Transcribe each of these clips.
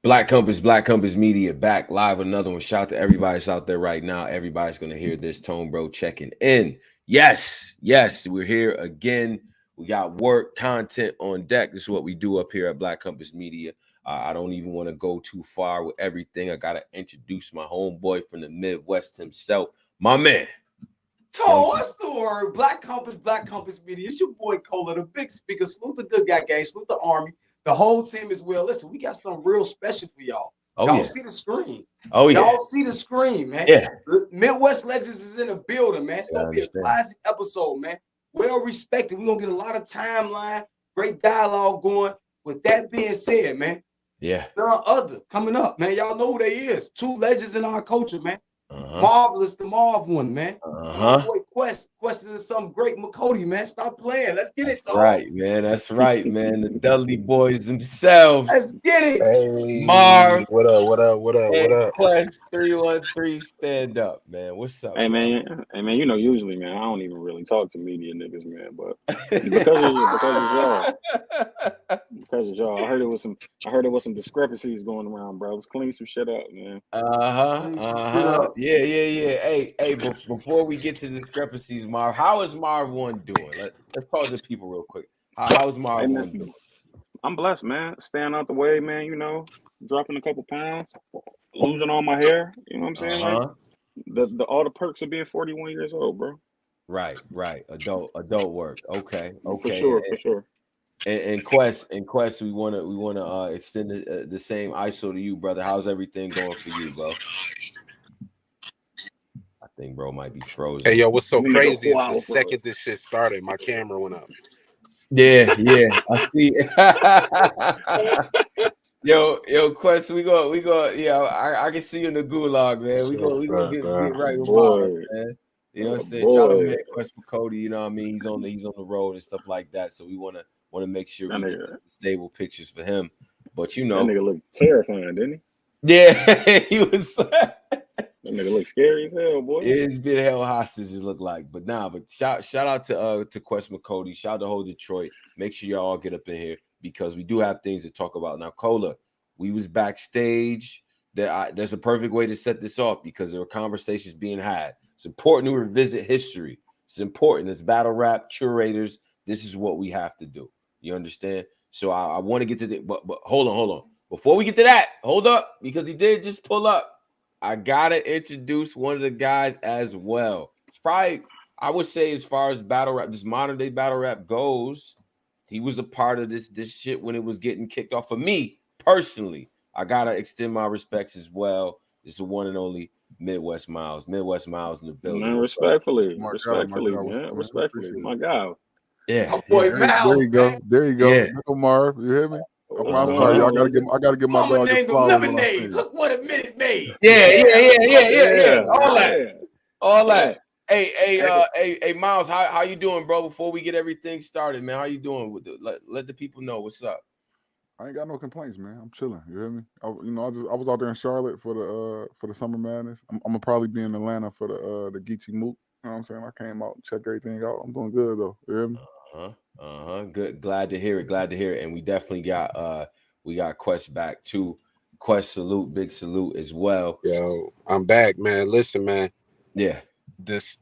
Black Compass Media back live. Another one. Shout out to everybody that's out there right now. Everybody's gonna hear this. Tone Bro checking in. Yes, we're here again. We got work content on deck. This is what we do up here at Black Compass Media. I don't even want to go too far with everything. I gotta introduce my homeboy from the Midwest himself, my man. Tone, what's the word? Black Compass Media. It's your boy Cola, the big speaker. Salute the good guy gang. Salute the army. The whole team as well. Listen, we got something real special for y'all. Y'all see the screen. Y'all see the screen, man. Yeah. Midwest Legends is in the building, man. It's going to be a classic episode, man. Well respected. We're going to get a lot of timeline, great dialogue going. With that being said, man. Yeah. None other coming up, man. Y'all know who they is. Two legends in our culture, man. Marvelous, the Marv one, man. Boy, Quest is some great McCody, man. Stop playing. Let's get it, Tone. Right, man. That's right, man. The Dudley boys themselves. Let's get it. Hey, Marv. What up? Quest 313, stand up, man. What's up? Hey, man. You know, usually, man, I don't even really talk to media niggas, man. But because of y'all, I heard there was some discrepancies going around, bro. Let's clean some shit up, man. Yeah. Hey, before we get to the discrepancies, Marv, how is Marv one doing? Let's talk to people real quick. How is Marv one doing? I'm blessed, man. Staying out the way, man. You know, dropping a couple pounds, losing all my hair. You know what I'm saying? Like all the perks of being 41 years old, bro. Right. Adult work. Okay. For sure. And Quest, we wanna extend the same ISO to you, brother. How's everything going for you, bro? I think bro might be frozen. Hey, yo, what's so crazy is the second this shit started, my camera went up. Yeah, I see. Yo, Quest, we go. Yeah, I can see you in the gulag, man. We gonna get right with Marv, man. You know what I'm saying? Shout out to Quest McCody. You know what I mean? He's on the road and stuff like that. So we wanna make sure we get stable pictures for him. But you know, that nigga looked terrifying, didn't he? Yeah, he was. That nigga look scary as hell, boy. It's been held hostage, it look like. But shout out to Quest McCody. Shout out to whole Detroit. Make sure y'all all get up in here because we do have things to talk about. Now, Cola, we was backstage. There's a perfect way to set this off because there were conversations being had. It's important to revisit history. It's important. As battle rap curators, this is what we have to do. You understand? So I want to get to the but hold on. Before we get to that, hold up, because he did just pull up. I gotta introduce one of the guys as well. It's probably, I would say, as far as battle rap, this modern day battle rap goes, he was a part of this shit when it was getting kicked off. For me personally, I gotta extend my respects as well. It's the one and only Midwest Miles in the building. Man, respectfully, my God. Yeah, boy, Miles, there you go. Yeah. Marv, you hear me? I'm sorry, y'all. I gotta get my dog named him Lemonade. Look what a minute made. Yeah. All that. Hey, Miles, how you doing, bro? Before we get everything started, man, how you doing? Let the people know what's up. I ain't got no complaints, man. I'm chilling. You hear me? I was out there in Charlotte for the Summer Madness. I'm gonna probably be in Atlanta for the Geechee Moot. You know what I'm saying? I came out and checked everything out. I'm doing good though. You hear me? Good. Glad to hear it. And we definitely got Quest back too. Quest salute, big salute as well. Yo, I'm back, man. Listen, man. Yeah. This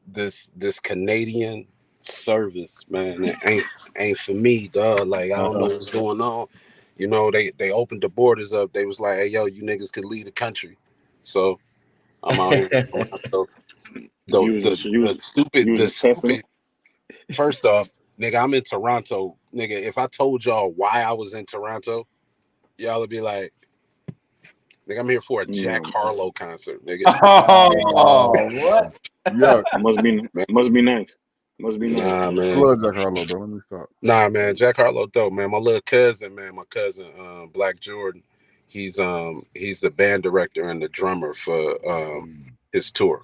Canadian service, man, it ain't for me, dog. Like I don't know what's going on. You know, they opened the borders up. They was like, hey, yo, you niggas can leave the country. So I'm out here. The stupid. First off, nigga, I'm in Toronto. Nigga, if I told y'all why I was in Toronto, y'all would be like, nigga, I'm here for a Jack Harlow concert, nigga. Oh, what? Yeah, must be nice. Must be nice. Nah, man. I love Jack Harlow, though. Let me stop. Nah, man, Jack Harlow dope, man. My little cousin, Black Jordan, he's the band director and the drummer for his tour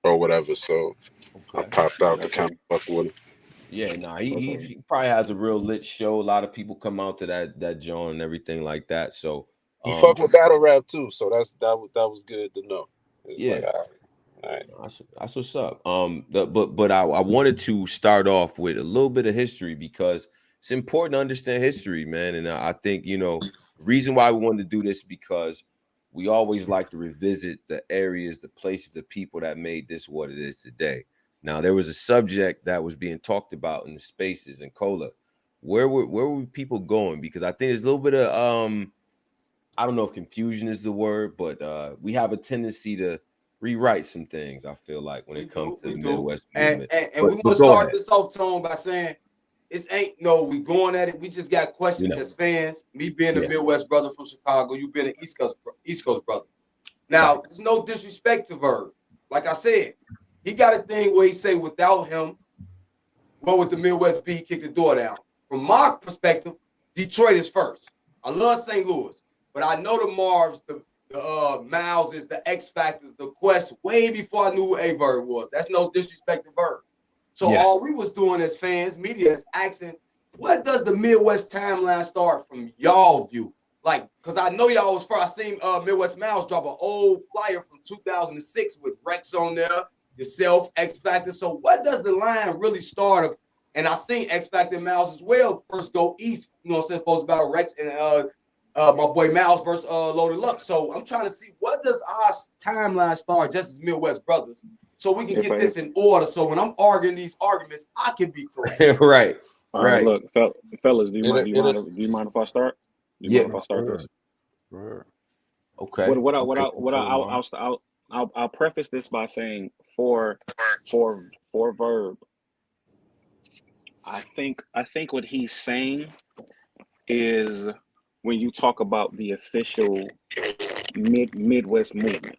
or whatever. So I popped out to kind of fuck with him. Yeah, he probably has a real lit show. A lot of people come out to that joint and everything like that. So he fuck with battle rap too. So that was good to know. Yeah. Like, all right. That's what's up. But I wanted to start off with a little bit of history because it's important to understand history, man. And I think, you know, reason why we wanted to do this because we always like to revisit the areas, the places, the people that made this what it is today. Now, there was a subject that was being talked about in the spaces in Cola. Where were people going? Because I think there's a little bit of I don't know if confusion is the word, but we have a tendency to rewrite some things. I feel like when it comes to the Midwest movement, and we want to start this off, Tone, by saying we going at it. We just got questions as fans. Me being a Midwest brother from Chicago, you being an East Coast brother. Now, there's no disrespect to Verb. Like I said, he got a thing where he say without him, what would the Midwest be? Kick the door down. From my perspective, Detroit is first. I love St. Louis, but I know the Marvs, the Miles, the X Factors, the Quest, way before I knew who A-Verb was. That's no disrespect to Verb. So all we was doing as fans, media, is asking, what does the Midwest timeline start from y'all view? Like, because I know y'all was first. I seen Midwest Miles drop an old flyer from 2006 with Rex on there, yourself, X Factor. So what does the line really start of? And I seen X Factor Miles as well first go east, you know what I'm saying, supposed about Rex and my boy Miles versus Loaded Luck. So I'm trying to see what does our timeline start just as Midwest brothers, so we can get this in order. So when I'm arguing these arguments, I can be correct. Right. All right. Look, fellas, do you mind if I start? Do you mind if I start this? Okay. I'll preface this by saying for Verb, I think what he's saying is when you talk about the official Midwest movement,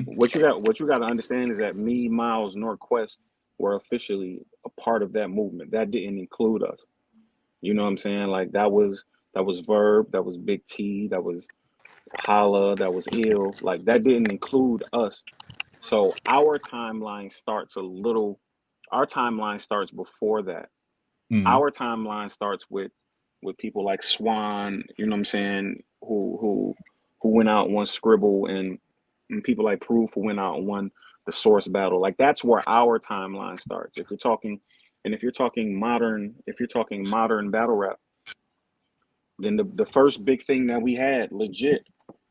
what you got to understand is that me, Miles, Norquest were officially a part of that movement. That didn't include us. You know what I'm saying? Like that was Verb, that was Big T, that was Holla, that was Ill. Like that didn't include us. So our timeline starts before that. Our timeline starts with people like Swan, you know what I'm saying, who went out and won Scribble, and people like Proof who went out and won the Source Battle. Like that's where our timeline starts. If you're talking modern battle rap, then the first big thing that we had legit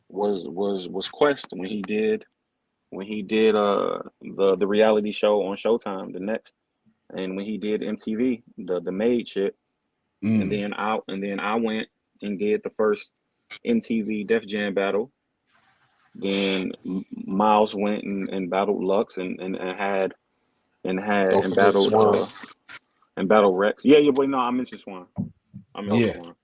was Quest when he did the reality show on Showtime, the next, and when he did MTV, the Made shit. And then I went and did the first MTV Def Jam battle. Then Miles went and battled Lux and battled Rex. Yeah, but no, I mentioned Swan. Swan.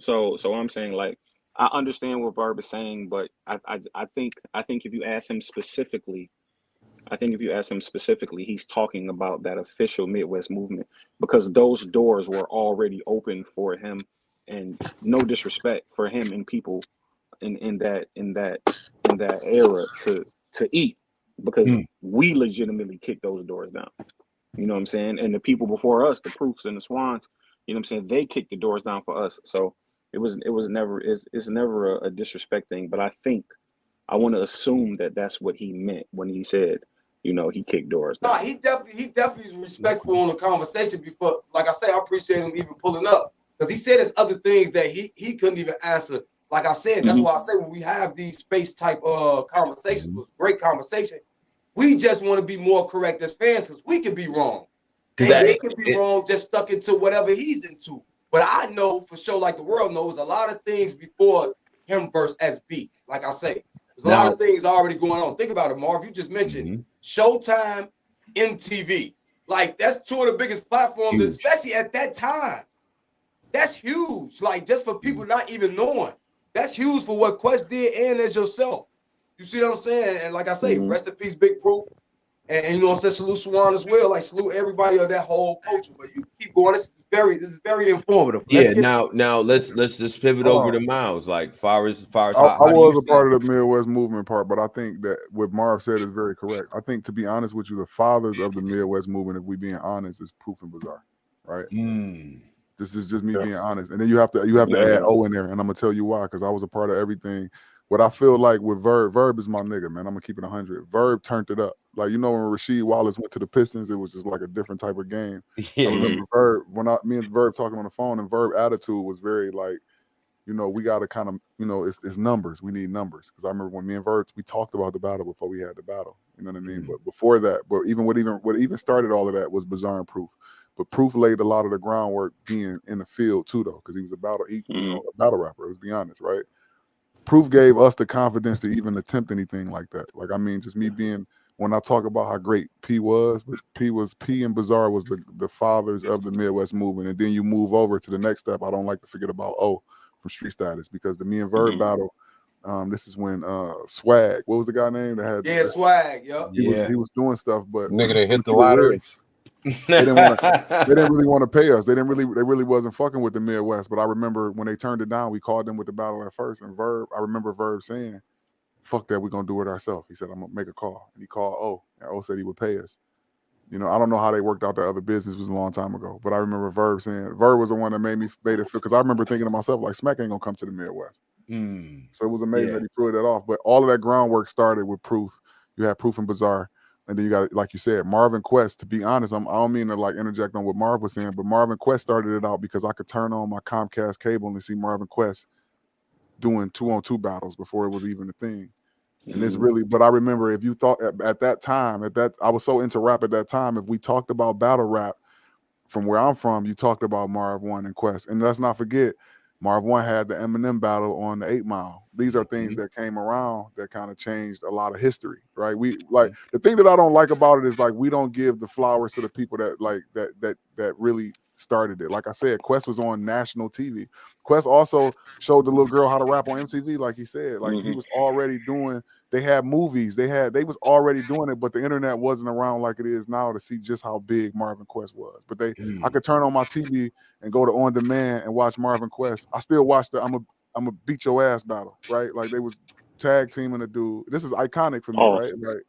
So I'm saying, like, I understand what Verb is saying, but I think if you ask him specifically, he's talking about that official Midwest movement, because those doors were already open for him, and no disrespect for him and people in that era to eat, because we legitimately kicked those doors down. You know what I'm saying? And the people before us, the Proofs and the Swans, you know what I'm saying, they kicked the doors down for us. So it's never a disrespect thing, but I want to assume that that's what he meant when he said, you know, he kicked doors down. No, he definitely is respectful on the conversation before. Like I say, I appreciate him even pulling up, because he said there's other things that he couldn't even answer. Like I said, that's why I say when we have these space type conversations, was great conversation. We just want to be more correct as fans, because we can be wrong. And they can be wrong, just stuck into whatever he's into. But I know for sure, like the world knows, a lot of things before him versus SB. Like I say, there's a lot of things already going on. Think about it, Marv. You just mentioned Showtime, MTV. Like, that's two of the biggest platforms, especially at that time. That's huge. Like, just for people not even knowing. That's huge for what Quest did and as yourself. You see what I'm saying? And like I say, rest in peace, Big Proof. And you know what I'm saying, salute Swan as well. Like, salute everybody of that whole culture. But you keep going. This is very informative. Now let's just pivot over to Miles. Like, far as I was a part of the Midwest movement part, but I think that what Marv said is very correct. I think, to be honest with you, the fathers of the Midwest movement, if we being honest, is Proof and Bizarre, right? This is just me being honest. And then you have to add O in there, and I'm gonna tell you why, because I was a part of everything. What I feel like with Verb is my nigga, man. I'm gonna keep it 100. Verb turned it up. Like, you know, when Rasheed Wallace went to the Pistons, it was just like a different type of game. I remember Verb, me and Verb talking on the phone, and Verb attitude was very like, we got to kind of, it's numbers. We need numbers. Because I remember when me and Verts, we talked about the battle before we had the battle. You know what I mean? But before that, but what even started all of that was Bizarre and Proof. But Proof laid a lot of the groundwork being in the field too, though, because he was a battle rapper. Let's be honest, right? Proof gave us the confidence to even attempt anything like that. Like, I mean, just me being, when I talk about how great P was, but P and Bizarre was the fathers of the Midwest movement. And then you move over to the next step. I don't like to forget about O from Street Status, because the me and Verb battle, this is when Swag, what was the guy name that had Swag, yep. He was doing stuff, but nigga that hit the lottery. They didn't really want to pay us. They really wasn't fucking with the Midwest. But I remember when they turned it down, we called them with the battle at first. And I remember Verb saying, fuck that, we're gonna do it ourselves. He said, I'm gonna make a call. And he called O. And O said he would pay us. I don't know how they worked out the other business. It was a long time ago. But I remember Verb saying, Verb was the one that made it feel, because I remember thinking to myself, like, Smack ain't gonna come to the Midwest. So it was amazing that he threw that off. But all of that groundwork started with Proof. You had Proof and Bizarre. And then you got, like you said, Marv and Quest. To be honest, I don't mean to like interject on what Marv was saying, but Marv and Quest started it out because I could turn on my Comcast cable and see Marv and Quest doing 2-on-2 battles before it was even a thing. And it's really, but I remember, if you thought at that time, I was so into rap at that time, if we talked about battle rap from where I'm from, you talked about Marv 1 and Quest. And let's not forget, Marv 1 had the Eminem battle on the 8 Mile. These are things that came around that kind of changed a lot of history, right? We like, the thing that I don't like about it is, like, we don't give the flowers to the people that like that really started it. Like I said, Quest was on national TV. Quest also showed the little girl how to rap on MTV, like he said. Like, he was already doing, they had movies, they was already doing it, but the internet wasn't around like it is now to see just how big Marvin Quest was. But I could turn on my TV and go to On Demand and watch Marvin Quest. I still watch the I'm a beat your ass battle, right? Like, they was tag teaming a dude. This is iconic for me, right? Like,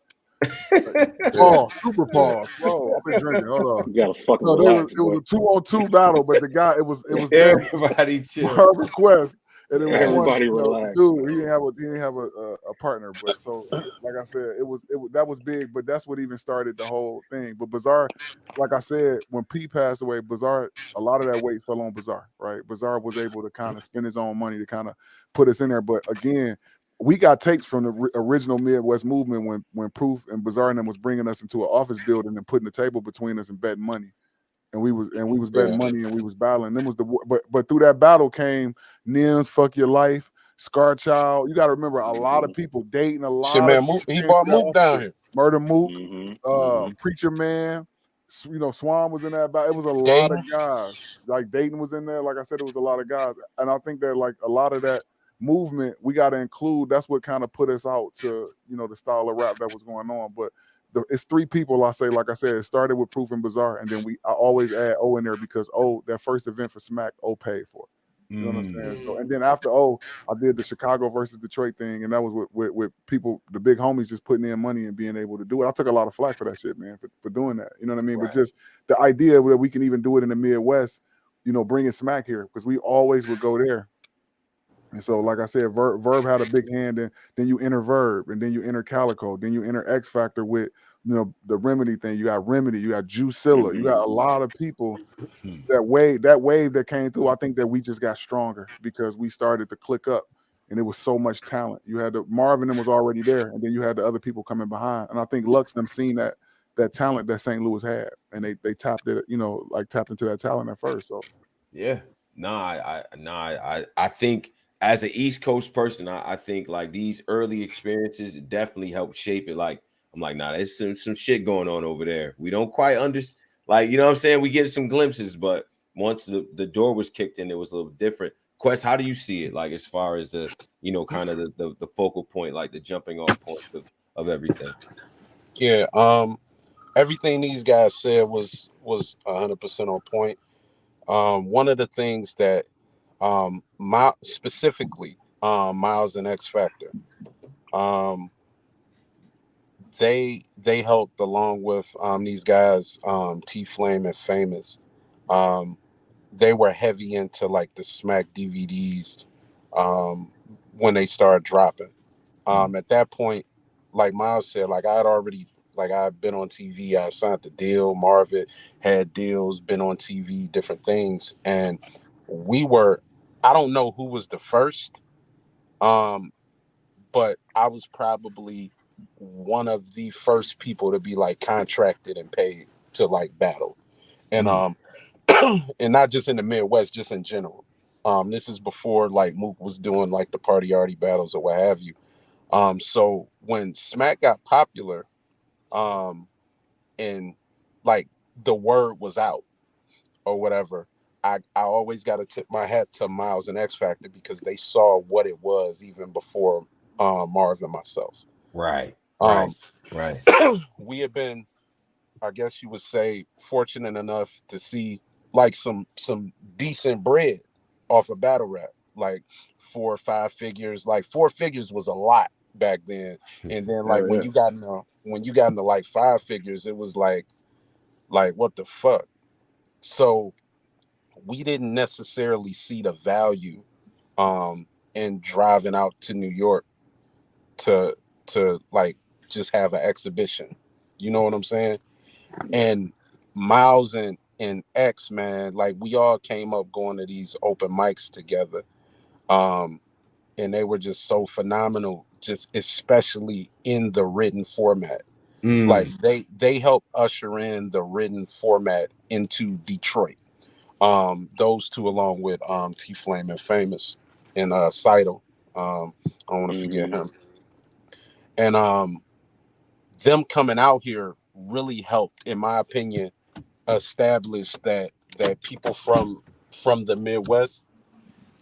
super pause. Whoa, I've been drinking. Hold on. You gotta fucking relax. It was a 2-on-2 battle, but the guy, it was everybody chill. Marvin Quest, and it was everybody relax. Dude, he didn't have a partner, but so, like I said, that was big, but that's what even started the whole thing. But Bizarre, like I said, when P passed away, Bizarre, a lot of that weight fell on Bizarre, right? Bizarre was able to kind of spend his own money to kind of put us in there, but again, we got tapes from the original Midwest movement when Proof and Bizarre and them was bringing us into an office building and putting the table between us and betting money, and we was betting money and we was battling. Them was but through that battle came Nims, Fuck Your Life, Scar Child. You got to remember, a lot of people dating a lot. Shit, man, he brought Mook down here. Murder Mook, Preacher Man. Swan was in that battle. It was a lot of guys. Like, Dayton was in there. Like I said, it was a lot of guys, and I think that, like, a lot of that movement we got to include. That's what kind of put us out to the style of rap that was going on. But it's 3 people. I say, like I said, it started with Proof and Bizarre, and then I always add O in there because that first event for Smack, O paid for it. You know what I'm saying? So, and then after O, I did the Chicago versus Detroit thing, and that was with people, the big homies, just putting in money and being able to do it. I took a lot of flack for that shit, man, for doing that. You know what I mean? Right. But just the idea that we can even do it in the Midwest, bringing Smack here, because we always would go there. And so, like I said, Verb had a big hand, and then you enter Verb, and then you enter Calico, then you enter X Factor with the Remedy thing. You got Remedy, you got Juicilla, you got a lot of people. That wave that came through, I think that we just got stronger because we started to click up, and it was so much talent. You had Marvin was already there, and then you had the other people coming behind. And I think Lux them seen that talent that St. Louis had, and they tapped it, tapped into that talent at first. So yeah, I think, as an East Coast person, I think, like, these early experiences definitely helped shape it. Like, I'm like, nah, there's some shit going on over there. We don't quite understand. Like, you know what I'm saying? We get some glimpses, but once the door was kicked in, it was a little different. Quest, how do you see it? Like, as far as the, kind of the focal point, like the jumping off point of everything. Yeah. Everything these guys said was 100% on point. One of the things that specifically Miles and X Factor, they helped, along with these guys, T Flame and Famous. They were heavy into, like, the Smack DVDs when they started dropping. At that point, like Miles said, like, I'd been on TV, I signed the deal, Marv had deals, been on TV, different things, and we were I don't know who was the first, but I was probably one of the first people to be like contracted and paid to like battle, and and not just in the Midwest, just in general. This is before like Mook was doing like the party arty battles or what have you. So when Smack got popular, and like the word was out or whatever, I always got to tip my hat to Miles and X Factor because they saw what it was even before Marv and myself. Right. We have been, I guess you would say, fortunate enough to see like some decent bread off of battle rap, like 4 or 5 figures. Like 4 figures was a lot back then, and then like when you got into like 5 figures, it was like what the fuck. So we didn't necessarily see the value in driving out to New York to like just have an exhibition. You know what I'm saying? And Miles and X, man, like we all came up going to these open mics together. And they were just so phenomenal, just especially in the written format. Like they helped usher in the written format into Detroit. Those two along with T Flame and Famous and Seidel. I don't want to forget him. And them coming out here really helped, in my opinion, establish that people from the Midwest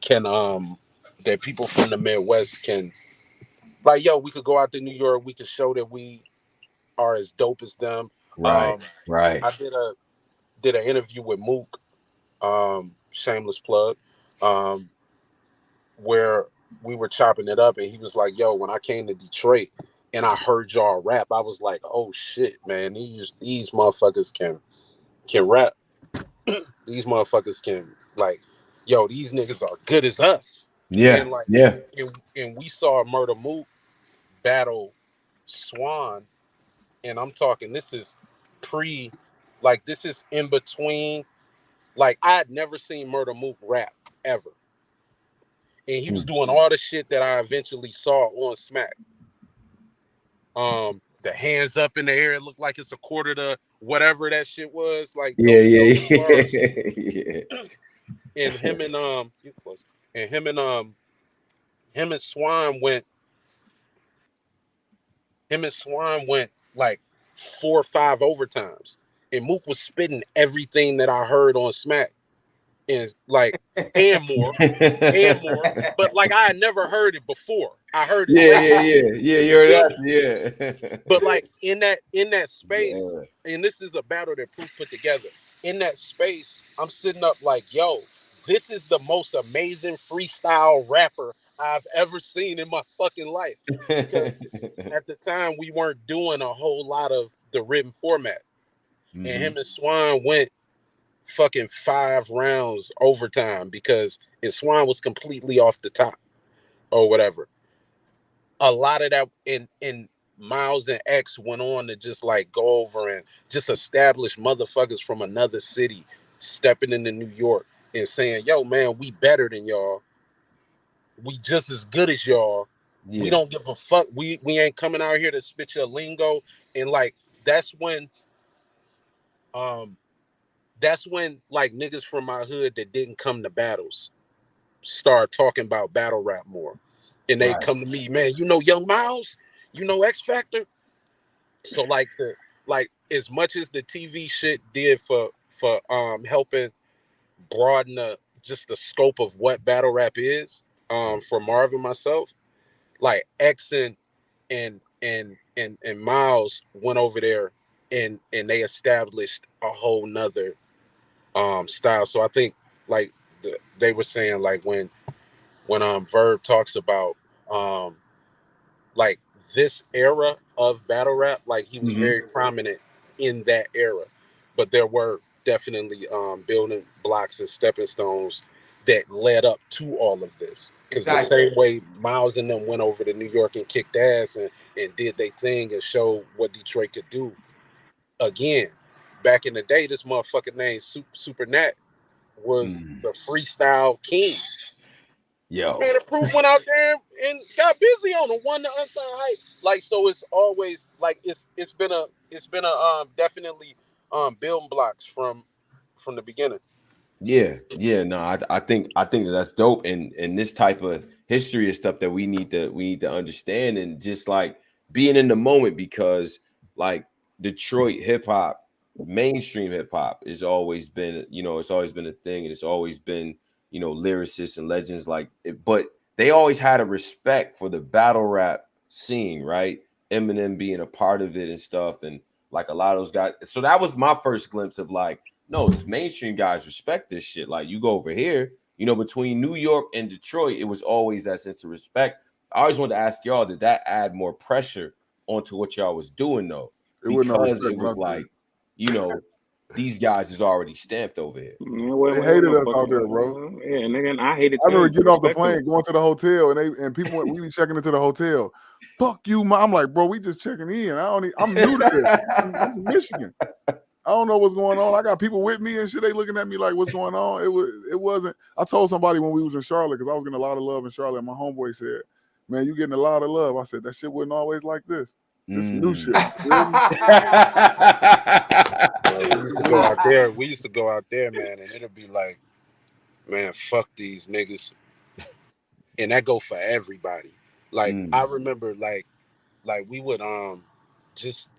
can like, yo, we could go out to New York, we could show that we are as dope as them. Right. I did an interview with Mook, shameless plug, where we were chopping it up and he was like, yo, when I came to Detroit and I heard y'all rap, I was like, oh shit, man, these motherfuckers can rap. These motherfuckers can, like, yo, these niggas are good as us. Yeah. And like, yeah. And we saw Murder Mook battle Swan, and I'm talking, this is this is in between. Like, I had never seen Murder Mook rap ever. And he was doing all the shit that I eventually saw on Smack. The hands up in the air, it looked like it's a quarter to whatever that shit was. Like, Yeah. And him and Swan went like 4 or 5 overtimes. And Mook was spitting everything that I heard on Smack. And like, and more. But like, I had never heard it before. I heard it. Yeah. You heard that? Yeah. But like in that space, and this is a battle that Proof put together. In that space, I'm sitting up like, yo, this is the most amazing freestyle rapper I've ever seen in my fucking life. Because at the time we weren't doing a whole lot of the written format. And him and Swan went fucking 5 rounds overtime because Swan was completely off the top or whatever. A lot of that in Miles and X went on to just like go over and just establish motherfuckers from another city stepping into New York and saying, yo, man, we better than y'all. We just as good as y'all. Yeah. We don't give a fuck. We ain't coming out here to spit your lingo. And like, that's when like niggas from my hood that didn't come to battles start talking about battle rap more. And they come to me, man, you know Young Miles? You know X Factor? So like as much as the TV shit did for helping broaden just the scope of what battle rap is, for Marv and myself, like X and Miles went over there and they established a whole nother style. So I think like they were saying like when Verb talks about like this era of battle rap, like he was very prominent in that era, but there were definitely building blocks and stepping stones that led up to all of this. Because the same way Miles and them went over to New York and kicked ass and did their thing and showed what Detroit could do. Again, back in the day, this motherfucking name Super Nat was the freestyle king. Yo. Man, the Proof went out there and got busy on him, won the unsigned hype. Like, so it's always like it's been a definitely building blocks from the beginning. Yeah, no, I think that's dope, and this type of history is stuff that we need to understand, and just like being in the moment, because like Detroit hip hop, mainstream hip hop has always been, it's always been a thing, and it's always been, lyricists and legends like it, but they always had a respect for the battle rap scene, right? Eminem being a part of it and stuff, and like a lot of those guys. So that was my first glimpse of like, no, these mainstream guys respect this shit. Like, you go over here, between New York and Detroit, it was always that sense of respect. I always wanted to ask y'all, did that add more pressure onto what y'all was doing though? It wasn't no Because respect it was when I like, these guys is already stamped over here. They hated us out there, bro. Yeah, nigga, and I hated I remember them. getting off the Respectfully. plane, going to the hotel, and people we be checking into the hotel. Fuck you, man. I'm like, bro, we just checking in. I'm new to this. I'm from Michigan. I don't know what's going on. I got people with me and shit. They looking at me like, what's going on? It wasn't. I told somebody when we was in Charlotte, because I was getting a lot of love in Charlotte. My homeboy said, man, you getting a lot of love. I said, that shit wasn't always like this. This some new shit. We used to go out there. We used to go out there, man, and it'll be like, man, fuck these niggas, and that go for everybody. Like I remember, like we would just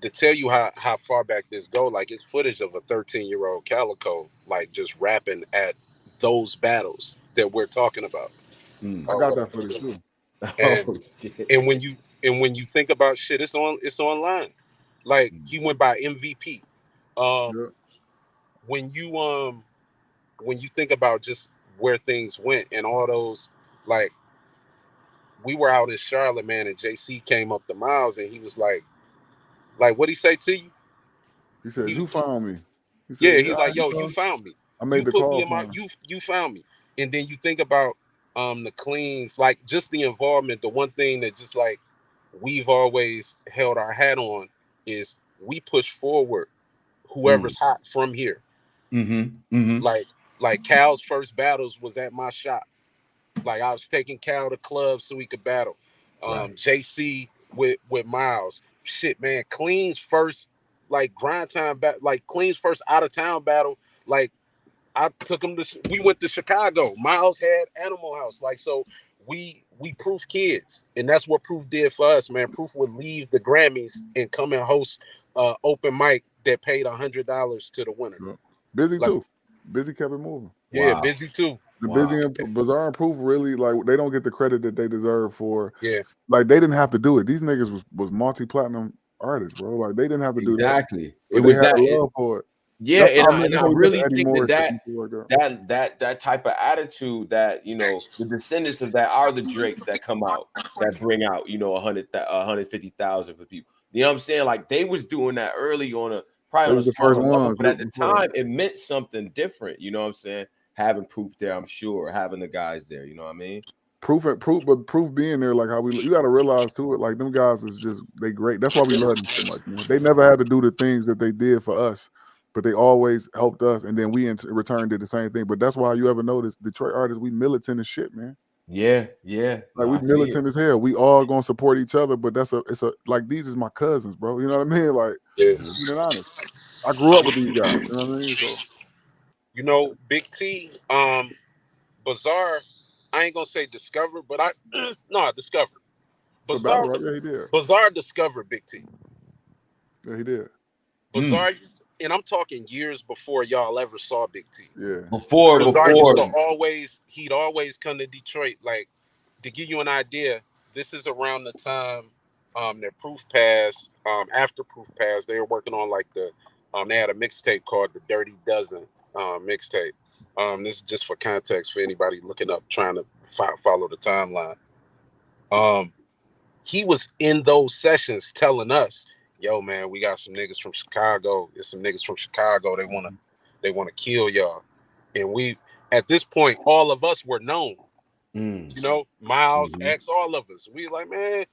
to tell you how far back this go. Like, it's footage of a 13-year-old Calico, like just rapping at those battles that we're talking about. I got that footage too. And when you think about shit, it's online. Like, he went by MVP. Sure. When you think about just where things went and all those, like, we were out in Charlotte, man, and JC came up to Miles and he was like, what'd he say to you? He said, you found me. He Yeah, said, he's like, yo, you found me. I made You the put call me in for my, him. you found me. And then you think about the cleans, like just the involvement. The one thing that just like we've always held our hat on is we push forward whoever's hot from here. Like Cal's first battles was at my shop. Like, I was taking Cal to clubs so we could battle. JC with Miles. Shit, man. Clean's first like grind time battle, like Clean's first out of town battle. Like, I took him to. We went to Chicago. Miles had Animal House. Like, so we Proof kids, and that's what Proof did for us, man. Proof would leave the Grammys and come and host open mic that paid $100 to the winner. Busy like, too. Busy kept it moving. Yeah, Busy too. The Busy and Bizarre and Proof really, like, they don't get the credit that they deserve for. Yeah, like, they didn't have to do it. These niggas was multi-platinum artists, bro. Like, they didn't have to do that. Exactly. It was that love for it. Yeah, and I really think that type of attitude, that the descendants of that are the Drakes that come out, that bring out 150,000 for people. You know what I'm saying? Like, they was doing that early on probably on the first one, but at the time it meant something different. You know what I'm saying? Having Proof there, I'm sure, having the guys there. You know what I mean? Proof being there, like how you got to realize too, like, them guys is just, they great. That's why we love them so much, man. They never had to do the things that they did for us, but they always helped us, and then we in return did the same thing. But that's why you ever notice Detroit artists, we militant as shit, man. Yeah. Like, we militant as hell. We all gonna support each other, but it's a like, these is my cousins, bro. You know what I mean? Like, being honest, I grew up with these guys. You know what I mean? So, Big T, Bizarre, I ain't gonna say discovered, but discovered. Bizarre, yeah, he did. Bizarre discovered Big T. Yeah, he did. Bizarre, and I'm talking years before y'all ever saw Big T. Yeah, before he'd always come to Detroit. Like, to give you an idea, this is around the time that Proof passed. After Proof passed, they were working on like they had a mixtape called the Dirty Dozen mixtape. This is just for context for anybody looking up, trying to follow the timeline. He was in those sessions telling us, yo, man, we got some niggas from Chicago. There's some niggas from Chicago. They wanna kill y'all. And we, at this point, all of us were known. Miles, X, all of us. We like, man,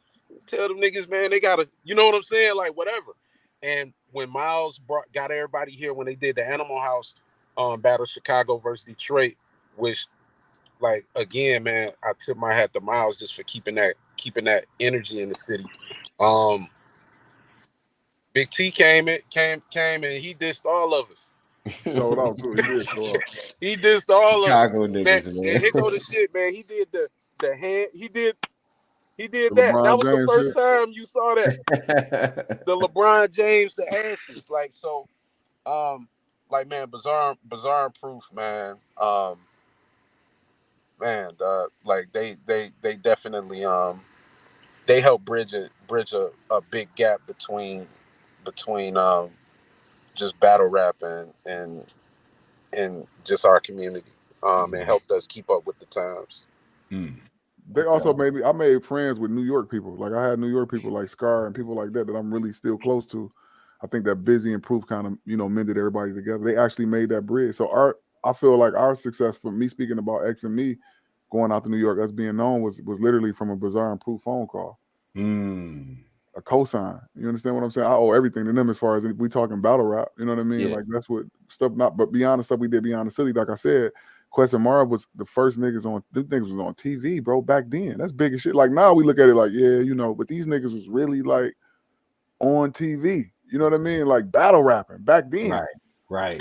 tell them niggas, man, they gotta, you know what I'm saying? Like, whatever. And when Miles got everybody here when they did the Animal House battle, Chicago versus Detroit, which like again, man, I tip my hat to Miles just for keeping that energy in the city. Big T came and he dissed all of us. Showed out too. He did show up. He dissed all of us. Chicago niggas, man. And here go the shit, man. He did the hand. He did The that. LeBron That was James the first shit. time you saw that. The LeBron James, the ashes. Like, so, like, man, bizarre proof, man. Man, like they definitely they help bridge a big gap between just battle rap and just our community. And helped us keep up with the times. They also I made friends with New York people. Like I had New York people like Scar and people like that I'm really still close to. I think that Busy and Proof kind of, mended everybody together. They actually made that bridge. So I feel like our success, for me speaking about X and me going out to New York, us being known was literally from a Bizarre and Proof phone call. A cosign. You understand what I'm saying? I owe everything to them as far as we talking battle rap. You know what I mean? Yeah. Like that's what stuff, but beyond the stuff we did beyond the city, like I said, Quest and Marv was the first niggas on, them niggas was on TV, bro, back then. That's big as shit. Like now we look at it like, yeah, but these niggas was really like on TV. You know what I mean? Like battle rapping back then. Right.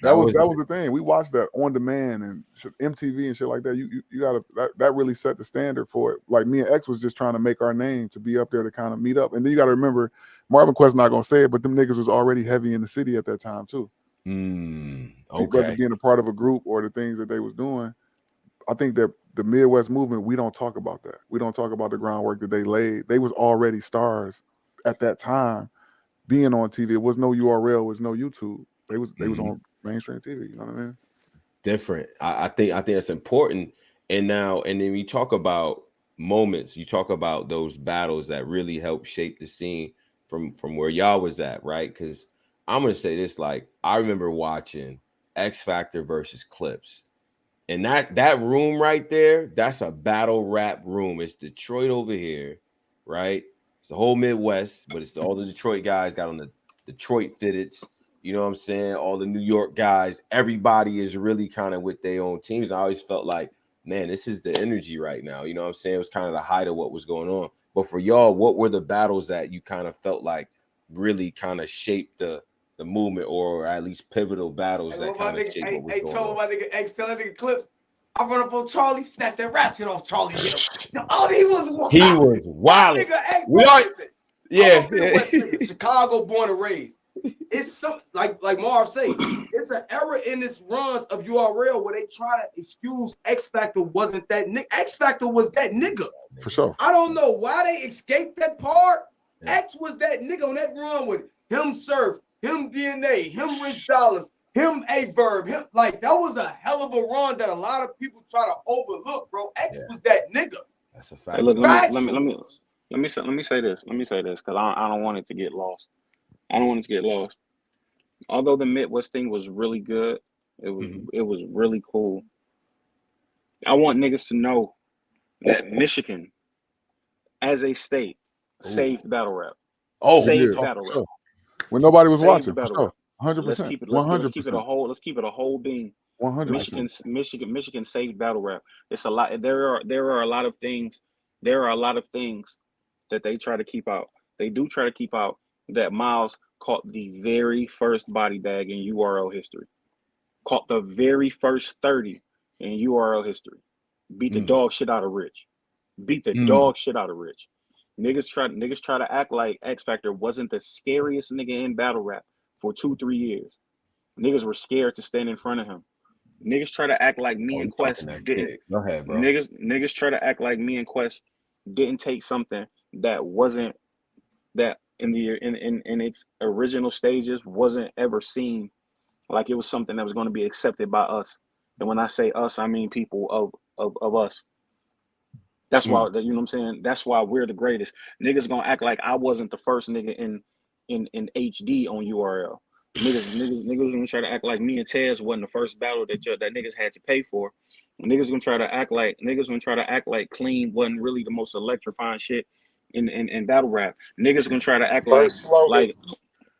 That was the thing. We watched that on demand and MTV and shit like that. You gotta that really set the standard for it. Like me and X was just trying to make our name to be up there to kind of meet up. And then you gotta remember, Marvin Quest not gonna say it, but them niggas was already heavy in the city at that time too. Okay. Whether being a part of a group or the things that they was doing, I think that the Midwest movement, we don't talk about that. We don't talk about the groundwork that they laid. They was already stars at that time, being on TV. It was no URL, it was no YouTube. They was on mainstream TV. You know what I mean? Different. I think it's important. And then we talk about moments. You talk about those battles that really help shape the scene from where y'all was at, right? Because I'm gonna say this: like I remember watching X Factor versus Clips, and that room right there, that's a battle rap room. It's Detroit over here, right? It's the whole Midwest, but it's all the Detroit guys got on the Detroit fitteds. You know what I'm saying? All the New York guys, everybody is really kind of with their own teams. I always felt like, man, this is the energy right now. You know what I'm saying? It was kind of the height of what was going on. But for y'all, what were the battles that you kind of felt like really kind of shaped the movement, or at least pivotal battles that kind of shaped what was going on? My nigga X, tell that nigga Clips, I run up on Charlie, snatched that ratchet off Charlie. Oh, he was wild. Nigga X, listen. Yeah. Midwest nigga, Chicago born and raised. It's something like Marv say, it's an era in this runs of URL where they try to excuse X Factor wasn't that nigga. X Factor was that nigga. For sure. I don't know why they escaped that part. X was that nigga on that run with him Surf, him DNA, him Rich Dollars, him A-Verb, him like that was a hell of a run that a lot of people try to overlook, bro. X was that nigga. That's a fact. Hey, look, let me say this because I don't want it to get lost. Although the Midwest thing was really good, it was really cool. I want niggas to know that Michigan, as a state, saved battle rap. Saved battle rap. When nobody was Saved watching, battle for rap. sure. 100%. Let's keep it 100%. Let's keep it a whole beam. 100%. Michigan saved battle rap. It's a lot. There are a lot of things. There are a lot of things that they try to keep out. They do try to keep out that Miles caught the very first body bag in URL history. Caught the very first 30 in URL history. Beat the dog shit out of Rich. Dog shit out of Rich. Niggas try to act like X Factor wasn't the scariest nigga in battle rap for 2-3 years. Niggas were scared to stand in front of him. Niggas try to act like me and Quest didn't. Go ahead, bro. Niggas try to act like me and Quest didn't take something that wasn't that in its original stages wasn't ever seen like it was something that was going to be accepted by us. And when I say us, I mean people of us. That's why, you know what I'm saying? That's why we're the greatest. Niggas gonna act like I wasn't the first nigga in HD on URL. Niggas gonna try to act like me and Tez wasn't the first battle that niggas had to pay for. Niggas gonna try to act like Clean wasn't really the most electrifying shit in battle rap. Niggas gonna try to act like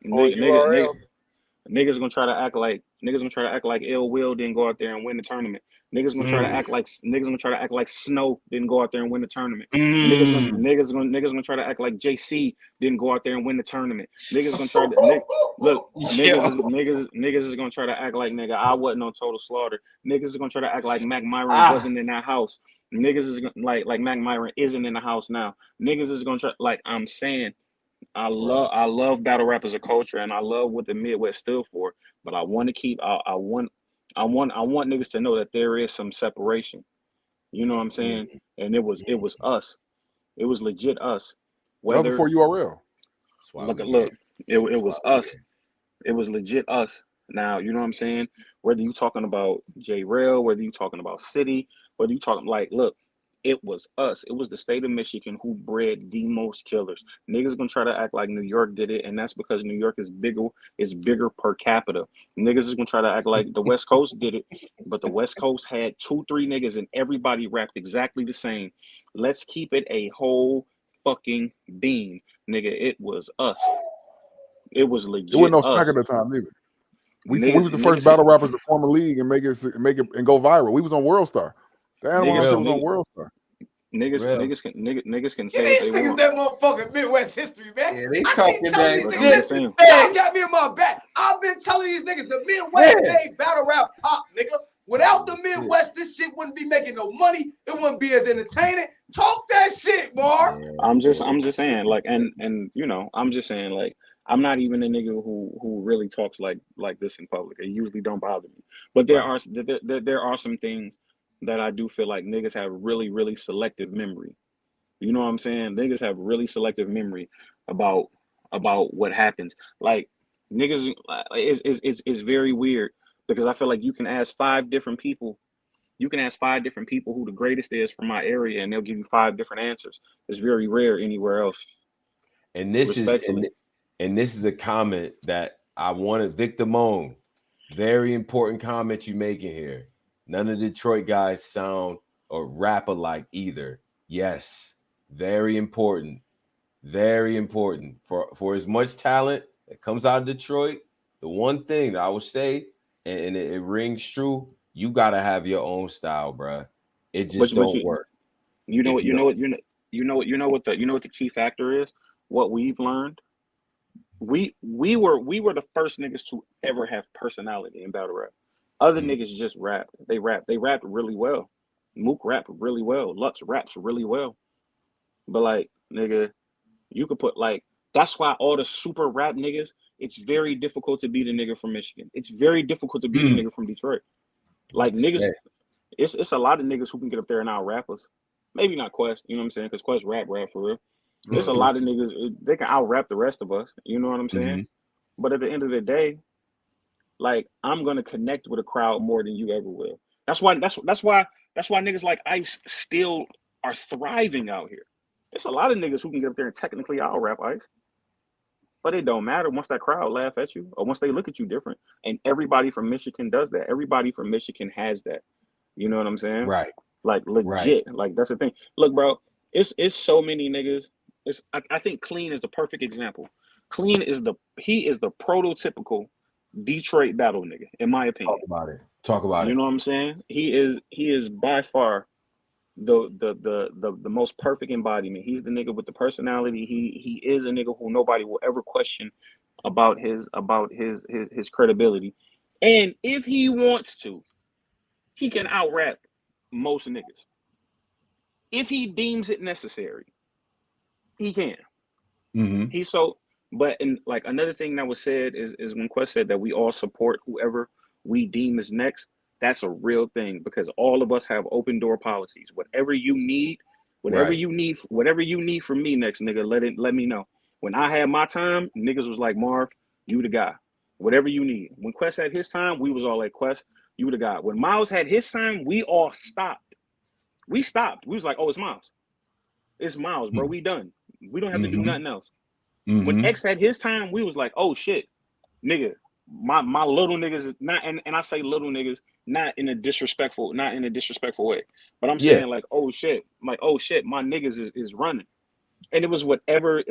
on URL. Niggas gonna try to act like Ill Will didn't go out there and win the tournament. Niggas gonna try to act like Snow didn't go out there and win the tournament. Niggas gonna try to act like JC didn't go out there and win the tournament. Niggas gonna try to niggas is gonna try to act like nigga I wasn't on Total Slaughter. Niggas is gonna try to act like Mac Myron wasn't in that house. Niggas is gonna like Mac Myron isn't in the house now. Niggas is gonna try like I'm saying. I love battle rap as a culture, and I love what the Midwest stood for. But I want to keep. I want niggas to know that there is some separation. You know what I'm saying? And it was us. It was legit us. Whether before URL. Look, it was us. It was legit us. Now you know what I'm saying. Whether you talking about J Rail, whether you talking about City, whether you talking like look. It was us. It was the state of Michigan who bred the most killers. Niggas gonna try to act like New York did it, and that's because New York is bigger per capita. Niggas is gonna try to act like the West Coast did it, but the West Coast had 2-3 niggas and everybody rapped exactly the same. Let's keep it a whole fucking bean, nigga. It was us. It was legit. It wasn't no smack at the time, neither. We was the first battle rappers to form a league and make it and go viral. We was on World Star. The Animal shit was on World Star. Niggas can say these niggas that motherfucking Midwest history, man. Yeah, they talking that. Y'all got me in my back. I've been telling these niggas the Midwest made battle rap pop, nigga. Without the Midwest, this shit wouldn't be making no money. It wouldn't be as entertaining. Talk that shit, Marv. I'm just saying, like, and you know, I'm just saying, like, I'm not even a nigga who really talks like this in public. It usually don't bother me. But there are some things that I do feel like niggas have really, really selective memory. You know what I'm saying? Niggas have really selective memory about what happens. Like niggas is very weird because I feel like you can ask 5 different people. You can ask 5 different people who the greatest is from my area, and they'll give you 5 different answers. It's very rare anywhere else. And this is a comment that I wanted Victor Moan. Very important comment you making here. None of the Detroit guys sound or rap alike either. Yes, very important. Very important. For as much talent that comes out of Detroit, the one thing that I would say, and it rings true, you gotta have your own style, bro. It just don't work. You know what the key factor is? What we've learned. We were the first niggas to ever have personality in battle rap. Other niggas just rap. They rapped really well. Mook rapped really well. Lux raps really well. But like, nigga, you could put like, that's why all the super rap niggas, it's very difficult to be the nigga from Michigan. It's very difficult to be the nigga from Detroit. Like niggas, it's a lot of niggas who can get up there and out rappers. Maybe not Quest, you know what I'm saying? Because Quest rap for real. There's a lot of niggas, they can out rap the rest of us. You know what I'm saying? But at the end of the day, like I'm gonna connect with a crowd more than you ever will. That's why niggas like Ice still are thriving out here. It's a lot of niggas who can get up there and technically out rap Ice. But it don't matter once that crowd laugh at you or once they look at you different. And everybody from Michigan does that. Everybody from Michigan has that. You know what I'm saying? Right. Like legit. Right. Like that's the thing. Look, bro, it's so many niggas. I think Clean is the perfect example. Clean is the prototypical Detroit battle nigga, in my opinion. Talk about it. You know what I'm saying? He is by far the most perfect embodiment. He's the nigga with the personality. He is a nigga who nobody will ever question about his credibility. And if he wants to, he can out rap most niggas. If he deems it necessary, he can. But like another thing that was said is when Quest said that we all support whoever we deem is next. That's a real thing because all of us have open door policies. Whatever you need from me next, nigga, let me know. When I had my time, niggas was like, Marv, you the guy. Whatever you need. When Quest had his time, we was all like, Quest, you the guy. When Miles had his time, we all stopped. We stopped. We was like, oh, it's Miles. It's Miles, bro. We done. We don't have to do nothing else. When X had his time, we was like, oh shit, nigga, my little niggas is not, and I say little niggas not in a disrespectful way, but I'm saying like, oh shit, my niggas is running. And it was whatever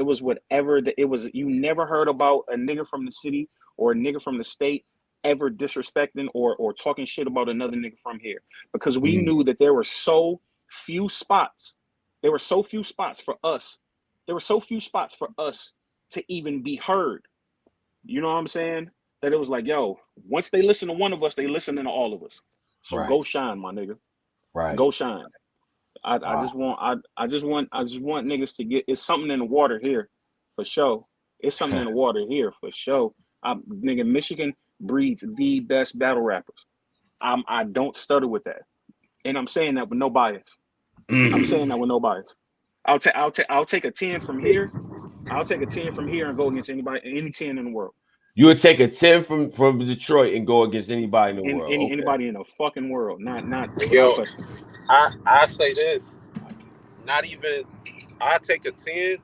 you never heard about a nigga from the city or a nigga from the state ever disrespecting or talking shit about another nigga from here, because we knew that there were so few spots. There were so few spots for us. There were so few spots for us to even be heard. You know what I'm saying? That it was like, yo, once they listen to one of us, they listen to all of us. So Right. go shine, my nigga. Right. Go shine. I just want niggas to get. It's something in the water here, for sure. It's something in the water here for sure. Nigga, Michigan breeds the best battle rappers. I don't stutter with that, and I'm saying that with no bias. I'm saying that with no bias. I'll take a 10 from here. I'll take a 10 from here and go against any 10 in the world. You would take a 10 from Detroit and go against anybody in the world. Anybody in the fucking world. Not Yo, question. I say this. Not even I take a 10,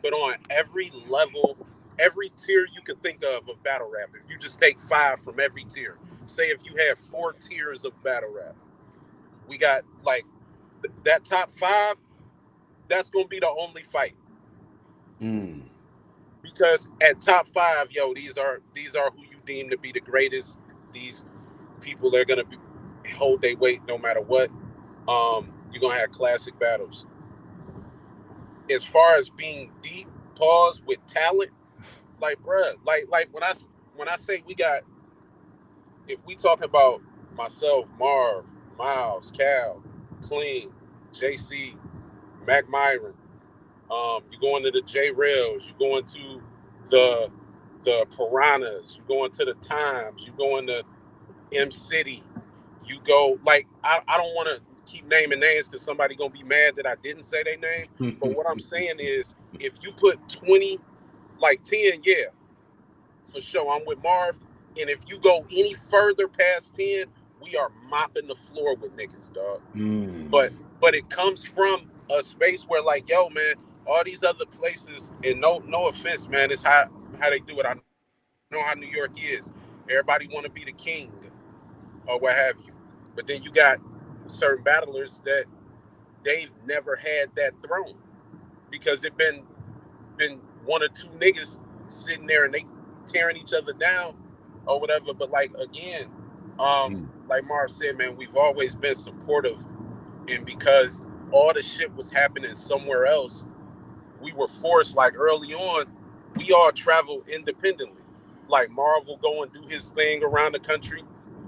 but on every level, every tier you could think of battle rap. If you just take 5 from every tier, say if you have 4 tiers of battle rap, we got like that top 5. That's gonna be the only fight. Because at top 5, yo, these are who you deem to be the greatest. These people are gonna hold their weight no matter what. You're gonna have classic battles. As far as being deep, pause with talent, like bruh, like when I say we got, if we talk about myself, Marv, Miles, Cal, Clean, JC, Mac Myron, you go into the J Rails, you go into the Piranhas, you go into the Times, you go into M City, you go like I don't want to keep naming names because somebody gonna be mad that I didn't say their name. But what I'm saying is, if you put 20, like 10, yeah, for sure, I'm with Marv. And if you go any further past 10, we are mopping the floor with niggas, dog. But it comes from a space where, like, yo, man, all these other places, and no offense, man, it's how they do it. I know how New York is. Everybody want to be the king or what have you. But then you got certain battlers that they've never had that throne because it been one or two niggas sitting there and they tearing each other down or whatever. But like again, like Marv said, man, we've always been supportive, and because all the shit was happening somewhere else, we were forced, like early on, we all travel independently. Like Marv will go and do his thing around the country.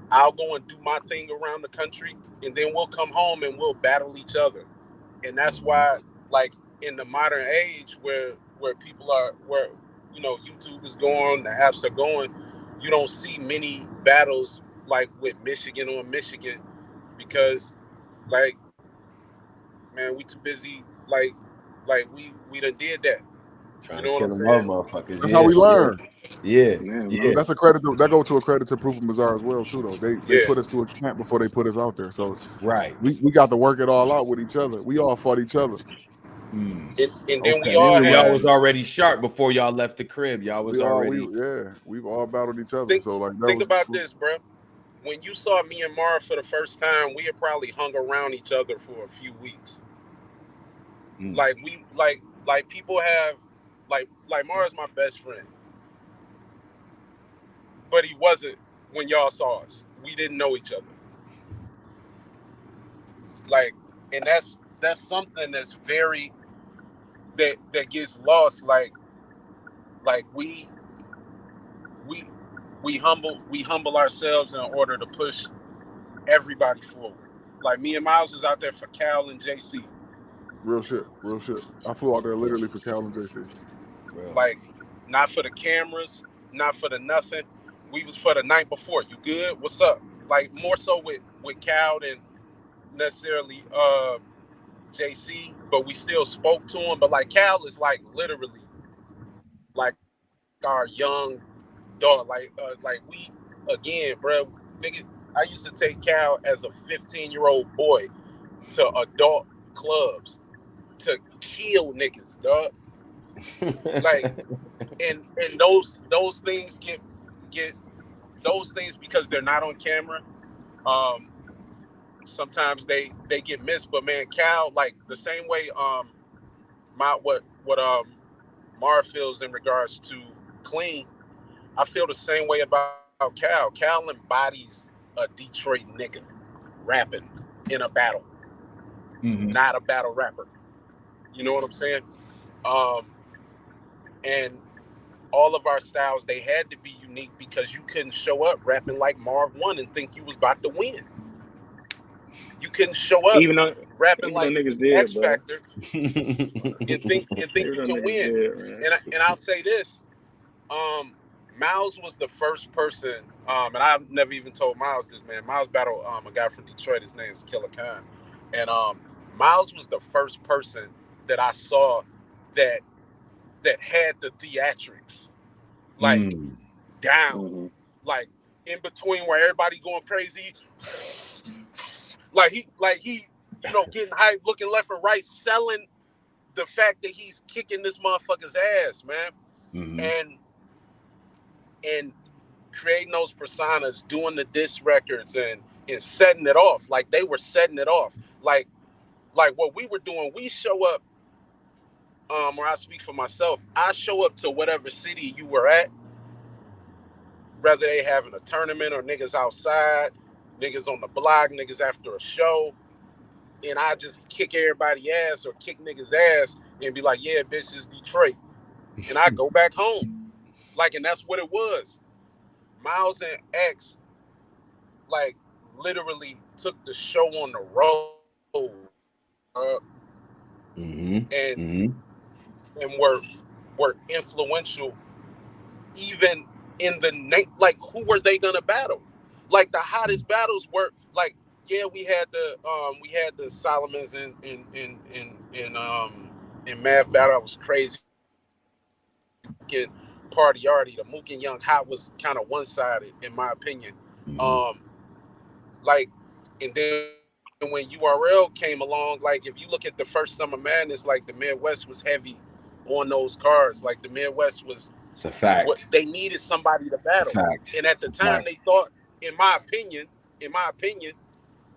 I'll go and do my thing around the country, and then we'll come home and we'll battle each other. And that's why, like, in the modern age where people are, where, you know, YouTube is going, the apps are going, you don't see many battles like with Michigan on Michigan because, like, man, we too busy, like we done did that. Trying You know to kill what I'm them saying? motherfuckers. That's how we learn. Yeah. That's a credit to, that go to a credit to Proof and Bizarre as well too, though. They put us to a camp before they put us out there. So we got to work it all out with each other. We all fought each other. And then we all y'all was already sharp before y'all left the crib. Y'all was we've all battled each other. So like think about this, bro. When you saw me and Marv for the first time, we had probably hung around each other for a few weeks. Like we like people have like Marv's my best friend. But he wasn't when y'all saw us. We didn't know each other. Like, and that's something that's very that gets lost. Like we humble ourselves in order to push everybody forward. Like me and Miles is out there for Cal and JC. Real shit. I flew out there literally for Cal and JC. Like, not for the cameras, not for the nothing. We was for the night before. You good? What's up? Like, more so with Cal than necessarily JC, but we still spoke to him. But like Cal is like literally like our young dog. Like we, again, bro, nigga, I used to take Cal as a 15-year-old boy to adult clubs to kill niggas, dog. Like, and those things get those things, because they're not on camera. Sometimes they get missed. But man, Cal, like the same way what Marv feels in regards to clean. I feel the same way about Cal. Cal embodies a Detroit nigga rapping in a battle, not a battle rapper. You know what I'm saying? And all of our styles, they had to be unique because you couldn't show up rapping like Marv won and think you was about to win. You couldn't show up rapping like niggas did, X bro. Factor and think you can win. Did, and I'll say this. Miles was the first person, and I've never even told Miles this, man. Miles battled a guy from Detroit. His name is Killer Khan. And Miles was the first person that I saw that had the theatrics like down, like in between where everybody going crazy. Like he, you know, getting hyped, looking left and right, selling the fact that he's kicking this motherfucker's ass, man. And creating those personas, doing the diss records and setting it off. Like they were setting it off. Like what we were doing, we show up, or I speak for myself, I show up to whatever city you were at, whether they having a tournament or niggas outside, niggas on the block, niggas after a show, and I just kick everybody ass or kick niggas ass and be like, yeah, bitch, it's Detroit. And I go back home. Like, and that's what it was. Miles and X, like, literally took the show on the road, and were influential, even in the like, who were they gonna battle? Like the hottest battles were like, yeah, we had the Solomons in Math battle. I was crazy. Party Artie, the Mook and Young Hot was kind of one-sided in my opinion. Like, and then when URL came along, like if you look at the first Summer Madness, like the Midwest was heavy on those cards. Like the Midwest was, it's a fact. They needed somebody to battle. And at the time they thought, in my opinion,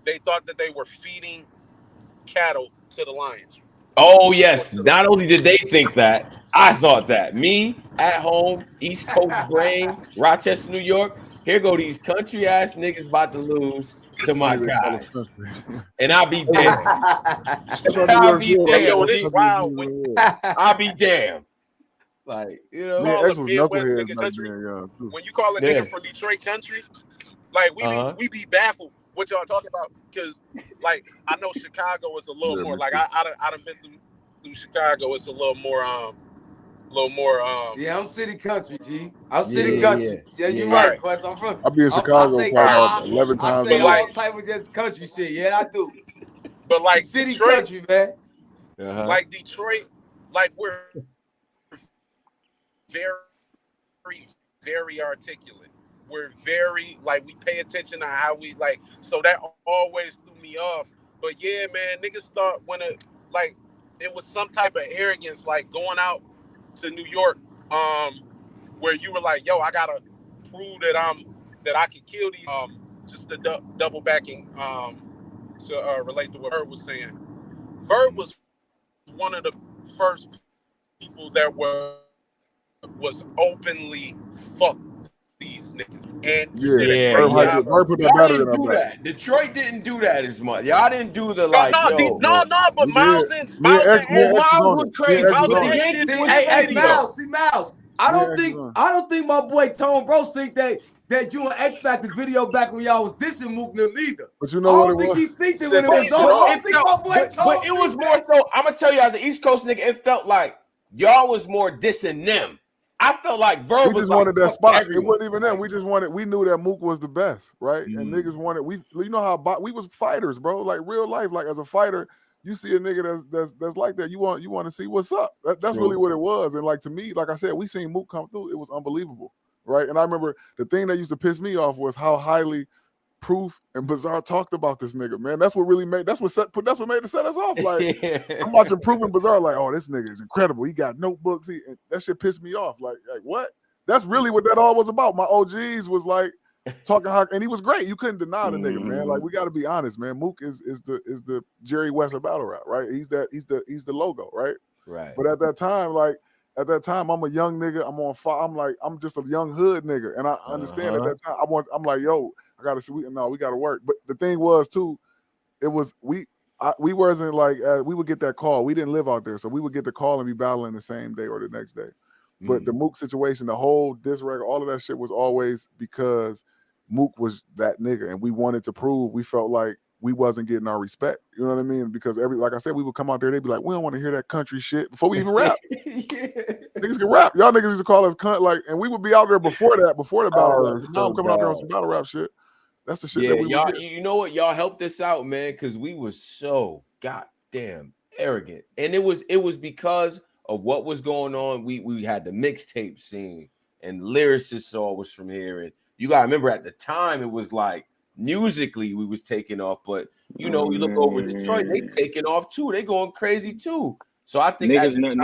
they thought that they were feeding cattle to the lions. Oh yes. Not only did they think that, I thought that. Me at home, East Coast brain, Rochester, New York. Here go these country ass niggas about to lose to my guys, and I'll be damned. I'll be damned. I'll be damned. Like, you know, when you call a nigga from Detroit country, like we be baffled what y'all talking about, because like I know Chicago is a little more like I done been through Chicago. It's a little more yeah, I'm city country, G. I'm city country. Yeah, you're right, Quest. I'm from. I'll be in Chicago probably 11 times. I say all type of just country shit. Yeah, I do. But like city Detroit, country, man. Like Detroit, like we're very, very articulate. We're very, like, we pay attention to how we, like, so that always threw me off. But yeah, man, niggas thought like, it was some type of arrogance, like going out to New York, where you were like, yo, I gotta prove that I can kill these, just the double backing, to relate to what Verb was saying. Verb was one of the first people that was openly fuck these niggas. And Verb put that battery in that. Detroit didn't do that as much. Y'all didn't do the like. No, but Miles and Miles was crazy. Hey, Miles. I don't think my boy Tone Bro think that you and X Factor video back when y'all was dissing Mook them either. But you know what? I don't think he synced it when it was on. I don't think my boy Tone. But it was more so. I'm gonna tell you, as an East Coast nigga, it felt like y'all was more dissing them. I felt like Verb we just wanted that spot. Everyone. It wasn't even them. We just wanted. We knew that Mook was the best, right? And niggas wanted. You know how we was fighters, bro. Like real life. Like as a fighter, you see a nigga that's like that. You want to see what's up. That's really what it was. And like to me, like I said, we seen Mook come through. It was unbelievable, right? And I remember the thing that used to piss me off was how highly Proof and Bizarre talked about this nigga, man. That's what really made made it set us off. Like I'm watching Proof and Bizarre, like, oh, this nigga is incredible. He got notebooks. That shit pissed me off. Like what? That's really what that all was about. My OGs was like talking how, and he was great. You couldn't deny the nigga, man. Like we got to be honest, man. Mook is the Jerry West of battle rap, right? He's the logo, right? Right. But at that time, I'm a young nigga. I'm on fire. I'm just a young hood nigga, and I understand at that time. I'm like, yo, I gotta see. We gotta work. But the thing was too, it was we wasn't like we would get that call. We didn't live out there, so we would get the call and be battling the same day or the next day. But the Mook situation, the whole diss record, all of that shit was always because Mook was that nigga, and we wanted to prove. We felt like we wasn't getting our respect. You know what I mean? Because like I said, we would come out there, they'd be like, we don't want to hear that country shit before we even rap. Niggas can rap. Y'all niggas used to call us cunt, like, and we would be out there before the battle rap. Now I'm coming out there on some battle rap shit. That's the shit that we y'all, would get. You know what? Y'all helped us out, man, because we were so goddamn arrogant. And it was because of what was going on. We had the mixtape scene, and lyricists all was from here. And you gotta remember at the time it was like musically we was taking off, but you look over Detroit, they taking off too. They going crazy too. So I think niggas knew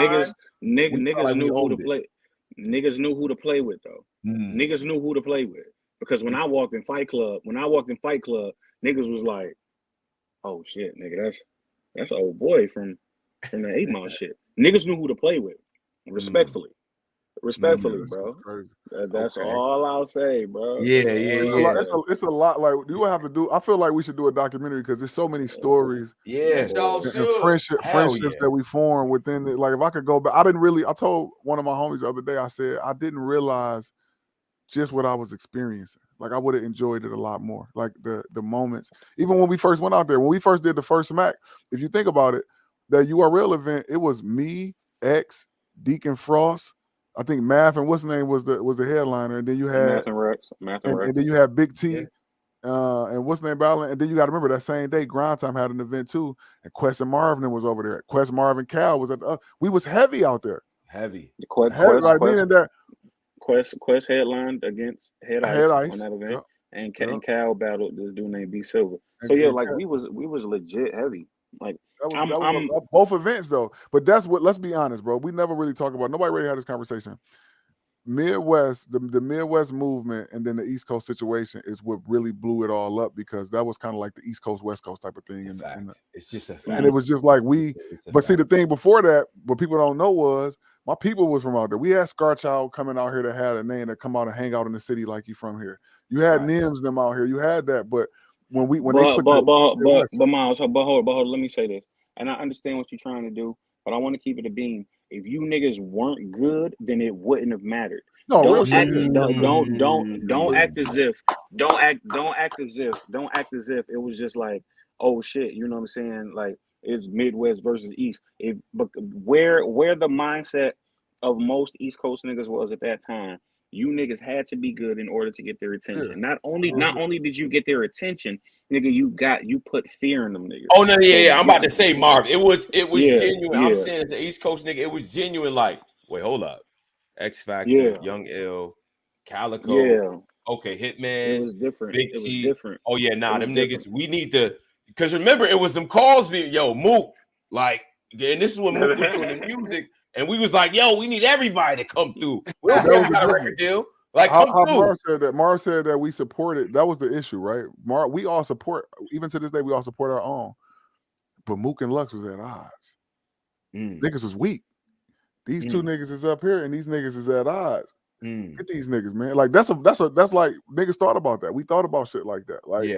who to play. Niggas knew who to play with though. Niggas knew who to play with. Because when I walked in Fight Club, niggas was like, "Oh shit, nigga, that's an old boy from the 8 Mile shit." Niggas knew who to play with, respectfully, bro. That's all I'll say, bro. It's a lot. Like you would have to do. I feel like we should do a documentary because there's so many stories. Yeah, and friendships that we form within it. Like if I could go back, I told one of my homies the other day. I said I didn't realize just what I was experiencing. Like I would have enjoyed it a lot more. Like the moments, even when we first went out there, when we first did the first Smack, if you think about it, that URL event, it was me, X, Deacon Frost, I think Math and what's the name was the headliner, and then you had Math and Rex, and then you had Big T, and what's the name battling, and then you got to remember that same day Grind Time had an event too, and Quest and Marvin was over there. Quest, Marvin, Cal was at the we was heavy out there. Heavy. Quest headlined against Head Ice on that event, and Cal battled this dude named B Silver. So like we was legit heavy. Like that was both events though. But that's what. Let's be honest, bro. We never really talk about. Nobody really had this conversation. Midwest, the Midwest movement, and then the East Coast situation is what really blew it all up because that was kind of like the East Coast West Coast type of thing. It's just a fact. And it was just like see the thing before that, what people don't know was my people was from out there. We had Scarchild coming out here that had a name that come out and hang out in the city like you from here. You had Nims them out here. You had that, but when Miles, hold, let me say this. And I understand what you're trying to do, but I want to keep it a beam. If you niggas weren't good, then it wouldn't have mattered. No, don't act as if it was just like, oh shit, you know what I'm saying? Like it's Midwest versus East. But where the mindset of most East Coast niggas was at that time, you niggas had to be good in order to get their attention. Not only did you get their attention, nigga, you put fear in them niggas. Oh no, yeah. I'm about to say, Marv, it was genuine. I'm saying as an East Coast nigga, it was genuine. Like, wait, hold up, X Factor, Young Ill, Calico, okay, Hitman, it was different. Big T. Was different. Oh yeah, them niggas. We need to, because remember, it was them calls being Mook, like, and this is when Mook was doing the music. And we was like, yo, we need everybody to come through. We don't got a record deal. Like, how Marv said that. Marv said that we supported. That was the issue, right? We all support. Even to this day, we all support our own. But Mook and Lux was at odds. Niggas was weak. These two niggas is up here, and these niggas is at odds. Get these niggas, man. Like that's like niggas thought about that. We thought about shit like that. Like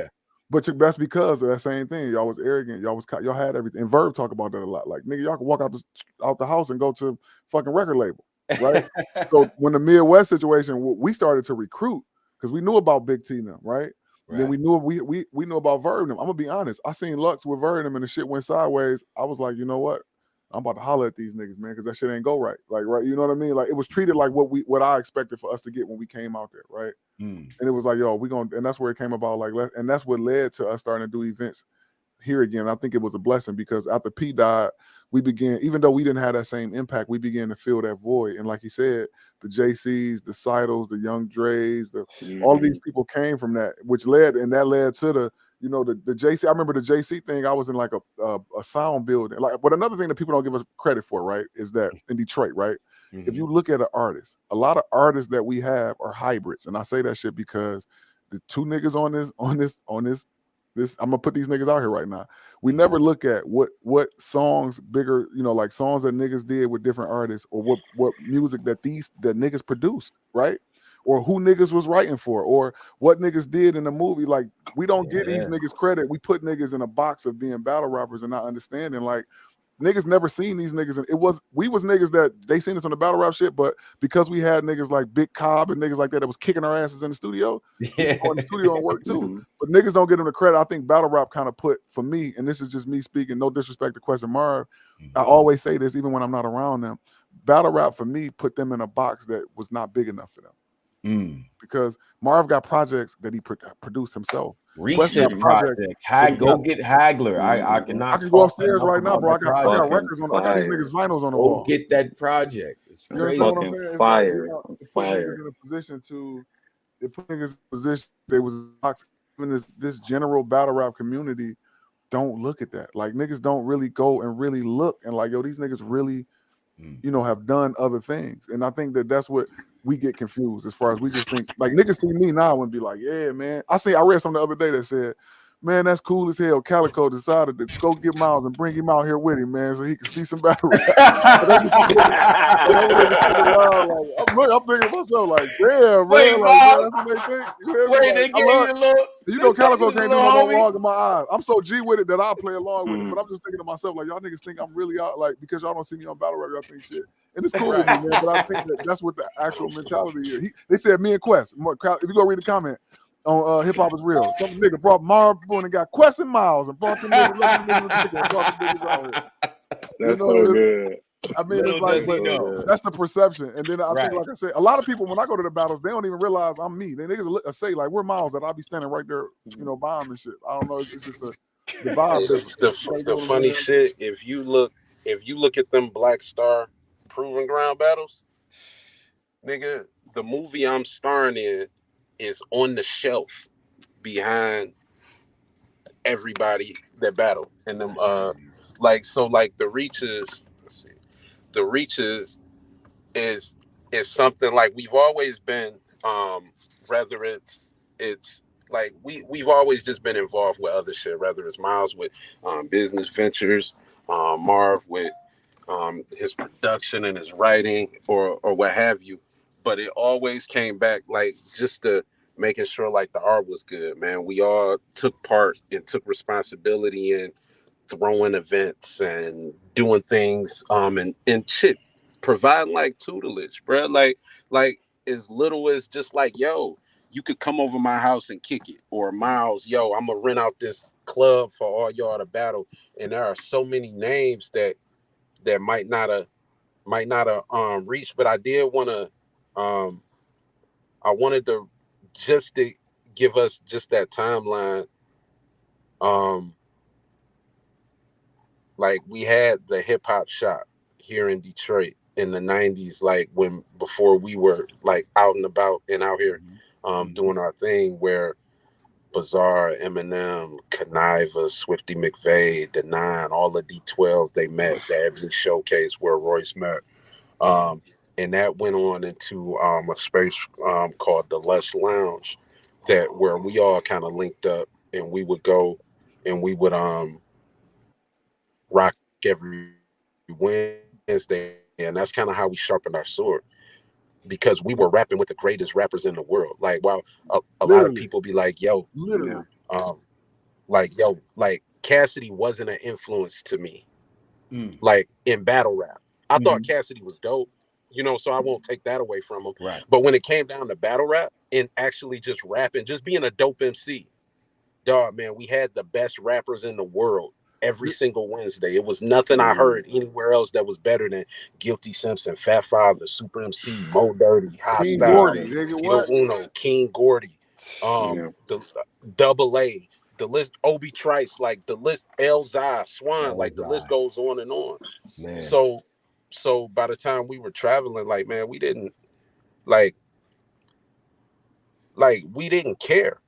But that's because of that same thing. Y'all was arrogant. Y'all had everything. And Verb talk about that a lot. Like, nigga, y'all can walk out the house and go to a fucking record label, right? So when the Midwest situation, we started to recruit because we knew about Big T and them, right? Then we knew we knew about Verb and them. I'm gonna be honest. I seen Lux with Verb and them and the shit went sideways. I was like, you know what? I'm about to holler at these niggas, man, because that shit ain't go right. Like, right, you know what I mean? Like, it was treated like what I expected for us to get when we came out there, right? And it was like, yo, and that's where it came about, like, and that's what led to us starting to do events here again. I think it was a blessing because after P died, we began, even though we didn't have that same impact, we began to fill that void. And like he said, the JCs, the Seidels, the Young Dre's, all of these people came from that, which led to the, you know, the JC. I remember the JC thing. I was in like a sound building. Like, but another thing that people don't give us credit for, right, is that in Detroit, right? If you look at an artist, a lot of artists that we have are hybrids, and I say that shit because the two niggas on this this. I'm gonna put these niggas out here right now. We never look at what songs bigger, like songs that niggas did with different artists, or what music that niggas produced, right? Or who niggas was writing for, or what niggas did in the movie. Like, we don't give these niggas credit. We put niggas in a box of being battle rappers and not understanding, like, niggas never seen these niggas, and we was niggas that they seen us on the battle rap shit, but because we had niggas like Big Cobb and niggas like that was kicking our asses in the studio, we go in the studio and work too. But niggas don't get them the credit. I think battle rap kind of put, for me, and this is just me speaking, no disrespect to Quest and Marv, I always say this even when I'm not around them, battle rap for me put them in a box that was not big enough for them. Because Marv got projects that he produced himself. Recent projects. Go get Hagler. I can go upstairs right now, bro. I got records on. I got these niggas vinyls on the wall. Get that project. It's crazy. What I'm saying? Fire. It's fire. In a position to, it put niggas in a position. They was even this general battle rap community don't look at that. Like, niggas don't really go and really look and like, yo, these niggas really, have done other things. And I think that's what we get confused, as far as we just think, like, niggas see me now and be like, yeah, man. I read something the other day that said, man, that's cool as hell. Calico decided to go get Miles and bring him out here with him, man, so he can see some battle rap. I'm thinking to myself, like, damn, man. That's what they think. They give you a little. Calico can't do no log in my eyes. I'm so G with it that I'll play along with it. But I'm just thinking to myself, like, y'all niggas think I'm really out, like, because y'all don't see me on battle rap, y'all think shit. And it's cool with me, man. But I think that's what the actual mentality is. They said me and Quest. If you go read the comment on Hip Hop Is Real, some nigga brought Marv and got Quest and Miles and brought them niggas out here. That's so good. I mean, it's like, that's the perception. And then I think, like I said, a lot of people, when I go to the battles, they don't even realize I'm me. They niggas say, like, we're Miles, that I'll be standing right there, by him and shit. I don't know. It's just the vibe. The funny shit, if you look at them Black Star Proving Ground battles, nigga, the movie I'm starring in is on the shelf behind everybody that battle. And them the reaches is something like we've always been, whether it's like we've always just been involved with other shit, whether it's Miles with business ventures, Marv with his production and his writing or what have you. But it always came back, like, just to making sure, like, the art was good, man. We all took part and took responsibility in throwing events and doing things, and shit, providing, like, tutelage, bro. Like as little as just like, yo, you could come over my house and kick it, or Miles, yo, I'm gonna rent out this club for all y'all to battle. And there are so many names that might not have reached, but I did want to. I wanted to give us just that timeline. Like, we had the hip hop shop here in Detroit in the 90s, like before we were like out and about and out here doing our thing, where Bizarre, Eminem, Conniva, Swifty McVeigh, The Nine, all the D12, they met. The Ebony Showcase where Royce met. And that went on into a space called the Lush Lounge, where we all kind of linked up, and we would go and we would rock every Wednesday, and that's kind of how we sharpened our sword, because we were rapping with the greatest rappers in the world. Like, while a lot of people be like, yo, like Cassidy wasn't an influence to me, like in battle rap. I thought Cassidy was dope, so I won't take that away from him. Right. But when it came down to battle rap and actually just rapping, just being a dope MC, dog, man, we had the best rappers in the world every single Wednesday. It was nothing I heard anywhere else that was better than Guilty Simpson, Fat Five, the Super MC, Mo Dirty, Hostile, Yo Uno, King Gordy, the Double A, the list, Obi Trice, like the list, Elzai, Swan, like the list goes on and on. Man. So by the time we were traveling, like, man, we didn't we didn't care.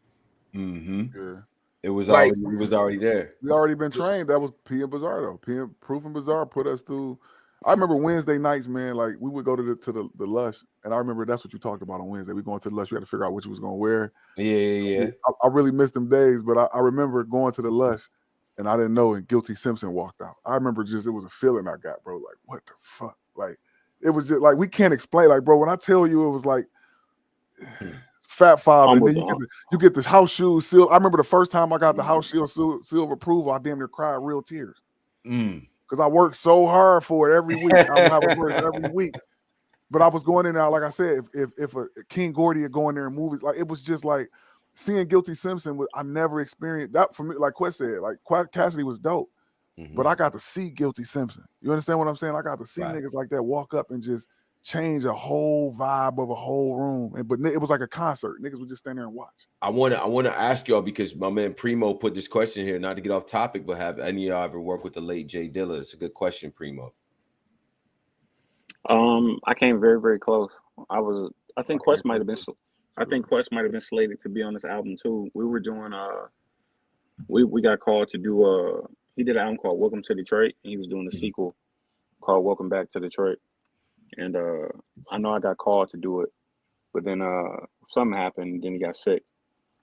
Yeah. It was like, already there. We already been trained. That was P and Bizarre though. Proof and Bizarre put us through. I remember Wednesday nights, man. Like we would go to the Lush, and I remember that's what you talked about on Wednesday. We going to the Lush. You had to figure out what you was gonna wear. Yeah. I really missed them days, but I remember going to the Lush, and I didn't know. And Guilty Simpson walked out. I remember it was a feeling I got, bro. Like what the fuck? Like it was just like we can't explain. Like bro, when I tell you, it was like. Fat Five, and then you get the house shoes seal. I remember the first time I got the house shoes seal of approval, I damn near cried real tears because I worked so hard for it every week. I would have a verse every week, but I was going in there, like I said, if a King Gordy would go in there and move it, like it was just like seeing Guilty Simpson. I never experienced that for me. Like Quest said, like Cassidy was dope, but I got to see Guilty Simpson. You understand what I'm saying? I got to see niggas like that walk up and just change a whole vibe of a whole room, but it was like a concert. Niggas would just stand there and watch. I want to ask y'all because my man Primo put this question here, not to get off topic, but have any of y'all ever worked with the late Jay Dilla? It's a good question, Primo. I came very, very close. I think Quest might have been slated to be on this album too. We were doing we got called to do he did an album called Welcome to Detroit, and he was doing a sequel called Welcome Back to Detroit. And I know I got called to do it, but then something happened. Then he got sick.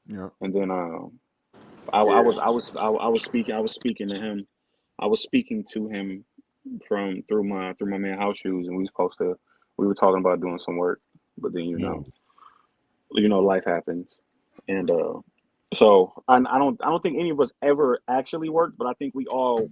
Yeah. And then I was speaking to him. I was speaking to him through my man House Shoes, and we were talking about doing some work, but then you know life happens, and so I don't think any of us ever actually worked, but I think we all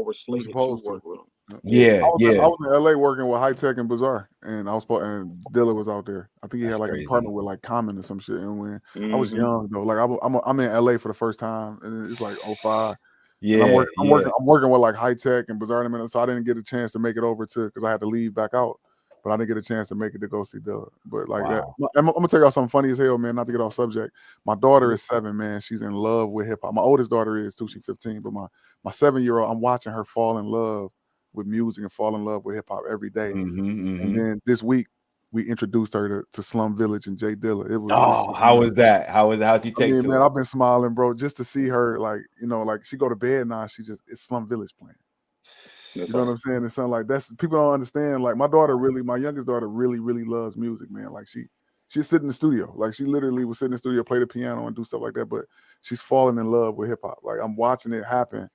were slated to work with him. Yeah, I was in LA working with High Tech and Bizarre, and and Dilla was out there. I think he had like a partner with like Common or some shit. And when I was young though, like I'm in LA for the first time, and it's like 05. Yeah, I'm working with like High Tech and Bizarre in a minute, so I didn't get a chance to make it over to because I had to leave back out. But I didn't get a chance to make it to go see Dilla. But like that, I'm gonna tell y'all something funny as hell, man. Not to get off subject. My daughter is 7, man. She's in love with hip hop. My oldest daughter is too. She's 15. But my 7-year-old, I'm watching her fall in love with music and fall in love with hip hop every day. And then this week we introduced her to Slum Village and Jay Dilla. It was how was that? How's he take to man, it? I've been smiling, bro, just to see her like, like she go to bed now, it's Slum Village playing. You know what I'm saying? It's something like that's people don't understand. Like my youngest daughter really, really loves music, man. Like she's sitting in the studio. Like she literally would sit in the studio, play the piano and do stuff like that. But she's falling in love with hip hop. Like I'm watching it happen.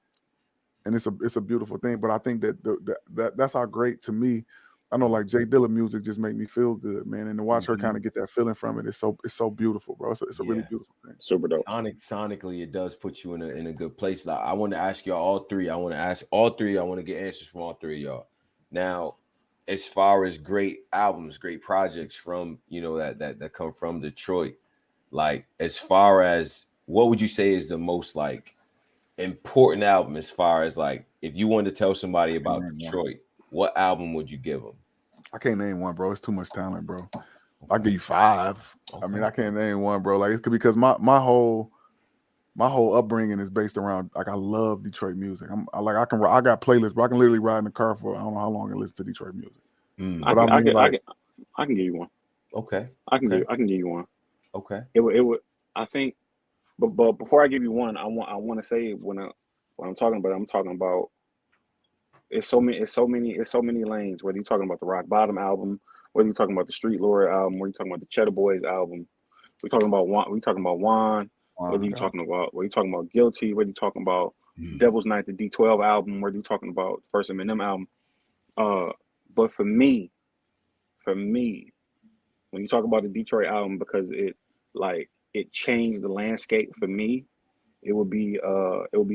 And it's a beautiful thing, but I think that that's how great to me. I know like Jay Dilla music just make me feel good, man, and to watch her kind of get that feeling from it, it's so beautiful, bro. It's a really beautiful thing. Super dope. Sonically, it does put you in a good place. Like, I want to ask y'all all three. I want to ask all three. I want to get answers from all three of y'all. Now, as far as great albums, great projects from that come from Detroit, like as far as what would you say is the most like important album as far as like if you wanted to tell somebody about Detroit, what album would you give them? I can't name one, bro. It's too much talent, bro. I'll give you 5. Okay. I mean, I can't name one, bro. Like it's because my whole upbringing is based around like I love Detroit music. I got playlists, but I can literally ride in the car for I don't know how long and listen to Detroit music. I can give you one. Okay. I can give you one. Okay. It would I think. But before I give you one, I want to say when I'm talking about it's so many lanes. Whether you're talking about the Rock Bottom album, whether you're talking about the Street Lord album, whether you're talking about the Cheddar Boys album, we're talking about Juan. Whether you're talking about Guilty, whether you're talking about Devil's Night, the D12 album, whether you're talking about First Eminem album. But for me, when you talk about the Detroit album, because it changed the landscape for me, it would be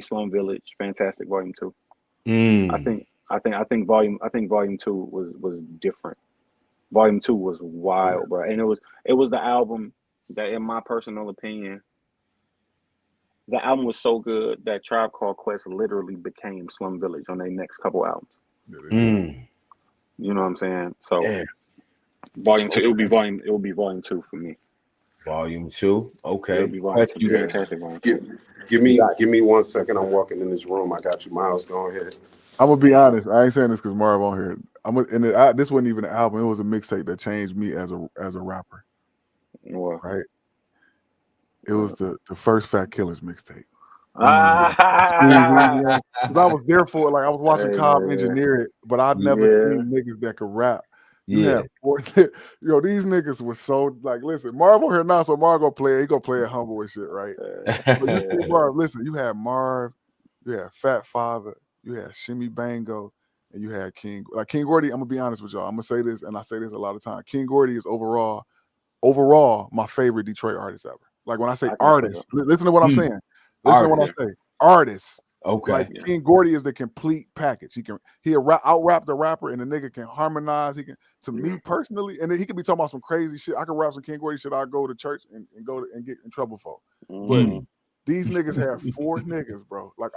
Slum Village, Fantastic Volume 2. I think Volume 2 was different. Volume 2 was wild, bro. And it was the album that, in my personal opinion, the album was so good that Tribe Called Quest literally became Slum Village on their next couple albums. You know what I'm saying? So Volume 2, it would be Volume 2 for me. Volume 2, okay. Fantastic Volume 2. Give me 1 second. I'm walking in this room. I got you, Miles. Go ahead. I'm gonna be honest. I ain't saying this because Marv on here. This wasn't even an album. It was a mixtape that changed me as a rapper. Wow. Right. It was the first Fat Killers mixtape. Because I was there for it. Like I was watching Cobb engineer it, but I'd never seen niggas that could rap. You had these niggas were so like, listen, Marv here now, so Marv gonna play it. He gonna play it humble and shit, right? But you see Marv, listen, you had Marv, you had Fat Father, you had Shimmy Bango, and you had King. Like King Gordy, I'm gonna be honest with y'all. I'm gonna say this, and I say this a lot of times. King Gordy is overall my favorite Detroit artist ever. Like when I say artist, listen to what I'm saying. Listen to what I say. Artist. Okay. Like King Gordy is the complete package. He'll out rap the rapper, and the nigga can harmonize. He can, to me personally, and then he could be talking about some crazy shit. I can rap some King Gordy shit. I go to church and go and get in trouble for. But these niggas had 4 niggas, bro. Like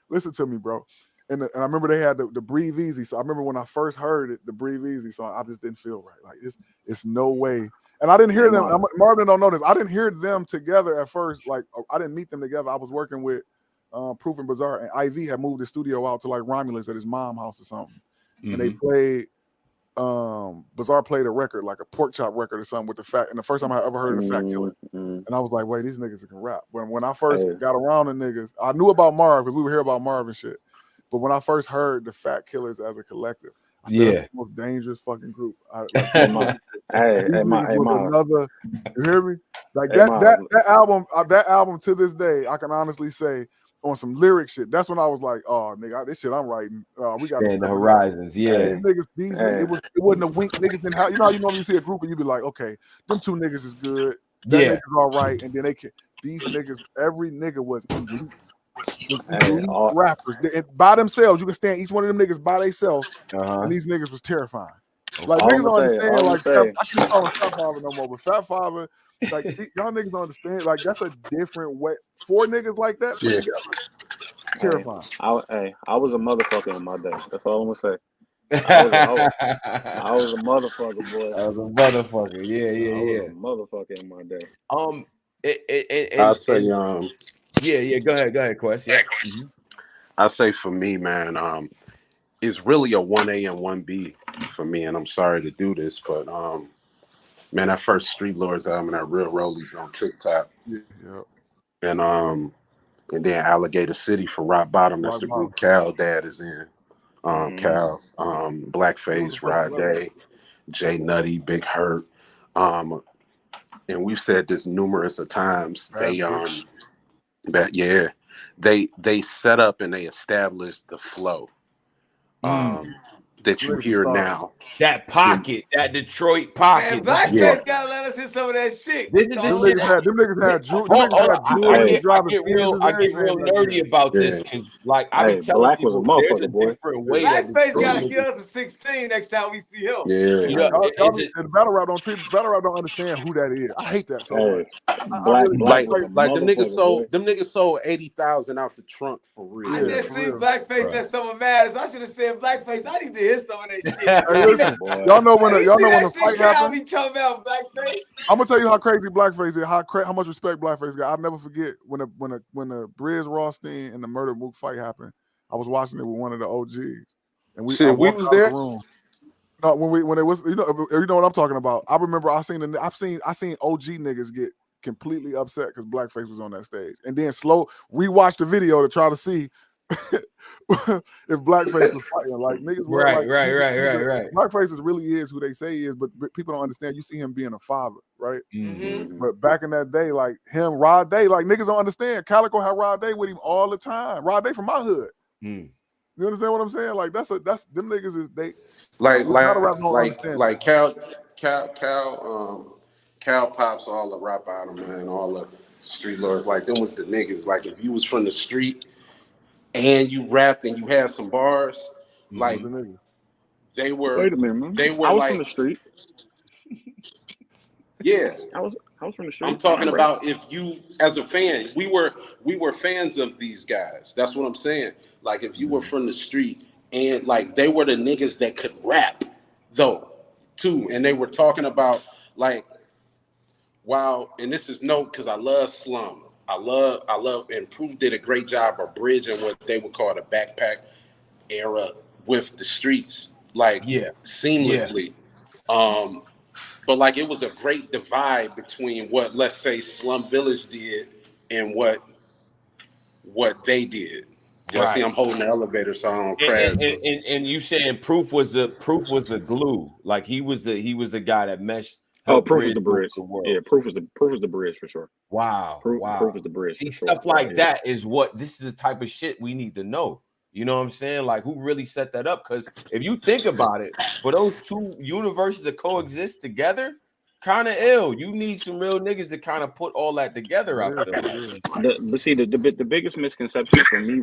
listen to me, bro. And I remember they had the Breathe Easy. So I remember when I first heard it, the Breathe Easy song, I just didn't feel right. Like it's no way. And I didn't hear them. Marvin don't know this. I didn't hear them together at first. Like I didn't meet them together. I was working with Proof and Bizarre, and Ivy had moved the studio out to like Romulus at his mom's house or something. And they played Bizarre played a record, like a pork chop record or something with the Fat. And the first time I ever heard of the Fat Killer. And I was like, wait, these niggas can rap. When I first got around the niggas, I knew about Marv because we would hear about Marv and shit. But when I first heard the Fat Killers as a collective, I said, that's the most dangerous fucking group. You hear me? Like that album to this day, I can honestly say on some lyric shit. That's when I was like, oh nigga, this shit I'm writing. We got the horizons, niggas. It wasn't a wink. Niggas didn't have, you know you see a group and you be like, okay, them 2 niggas is good. That nigga's all right, and then they can. These niggas, every nigga was elite. Rappers by themselves. You can stand each one of them niggas by themselves, and these niggas was terrifying. Like niggas don't understand. Like I can't call him Fat Father no more, but Fat Father, like y'all niggas don't understand. Like that's a different way. 4 niggas like that put together, terrifying. I was a motherfucker in my day. That's all I'm gonna say. I was a motherfucker, boy. I was a motherfucker. Yeah. I was a motherfucker in my day. I'll say Go ahead, Quest. Yeah. I say for me, man, it's really a 1A and 1B for me, and I'm sorry to do this, but man, that first Street Lords album, that Real Rollies on TikTok, and then Alligator City for Rock Bottom. That's the group Cal Dad is in. Cal, Blackface, Rod Day, Jay Nutty, Big Hurt, and we've said this numerous of times. They set up and they established the flow that you hear now. That pocket, that Detroit pocket. Man, Blackface gotta let us hear some of that shit. Them niggas had I get real nerdy about this because, like, I be telling Black people, was a there's a motherfucker, different way. Blackface gotta get us a 16 next time we see him. Yeah, you know, and battle rap don't understand who that is. I hate that so much. Like them niggas sold 80,000 out the trunk for real. I just seen Blackface at Summer Madness. I should have said Blackface. I need to hear some of that shit. Hey, listen, y'all know when the fight happened. Be talking about Blackface. I'm gonna tell you how crazy Blackface is. How much respect Blackface got. I'll never forget when the Briz Rothstein and the Murder Mook fight happened. I was watching it with one of the OGs, and we was there. No, when it was you know what I'm talking about. I remember I seen OG niggas get completely upset because Blackface was on that stage, and then rewatch the video to try to see if Blackface was fighting. Like niggas, right. Blackface really is who they say he is, but people don't understand. You see him being a father, right? Mm-hmm. But back in that day, like him, Rod Day, like niggas don't understand. Calico had Rod Day with him all the time. Rod Day from my hood. You understand what I'm saying? Like that's them niggas is they like Cal Pops, all the Rap Bottom, man, all the Street Lords, like them was the niggas. Like if you was from the street and you rapped and you had some bars, like they were. Wait a minute, man. They were. I was from the street. Yeah, I was from the street. I'm talking about if you, as a fan, we were fans of these guys. That's what I'm saying. Like if you were from the street and like they were the niggas that could rap though too, and they were talking about like, wow. And this is because I love Slum. I love, and Proof did a great job of bridging what they would call the backpack era with the streets, like seamlessly. But like it was a great divide between what, let's say, Slum Village did and what what they did. Y'all see, I'm holding the elevator, so I don't crash. And you saying Proof was the glue, like he was the guy that meshed. Proof was the bridge. Yeah, Proof was the bridge for sure. Wow, Proof was the bridge. See, stuff like that is what this is the type of shit we need to know. You know what I'm saying? Like, who really set that up? Because if you think about it, for those two universes to coexist together, kind of ill. You need some real niggas to kind of put all that together. I feel like. But see, the biggest misconception for me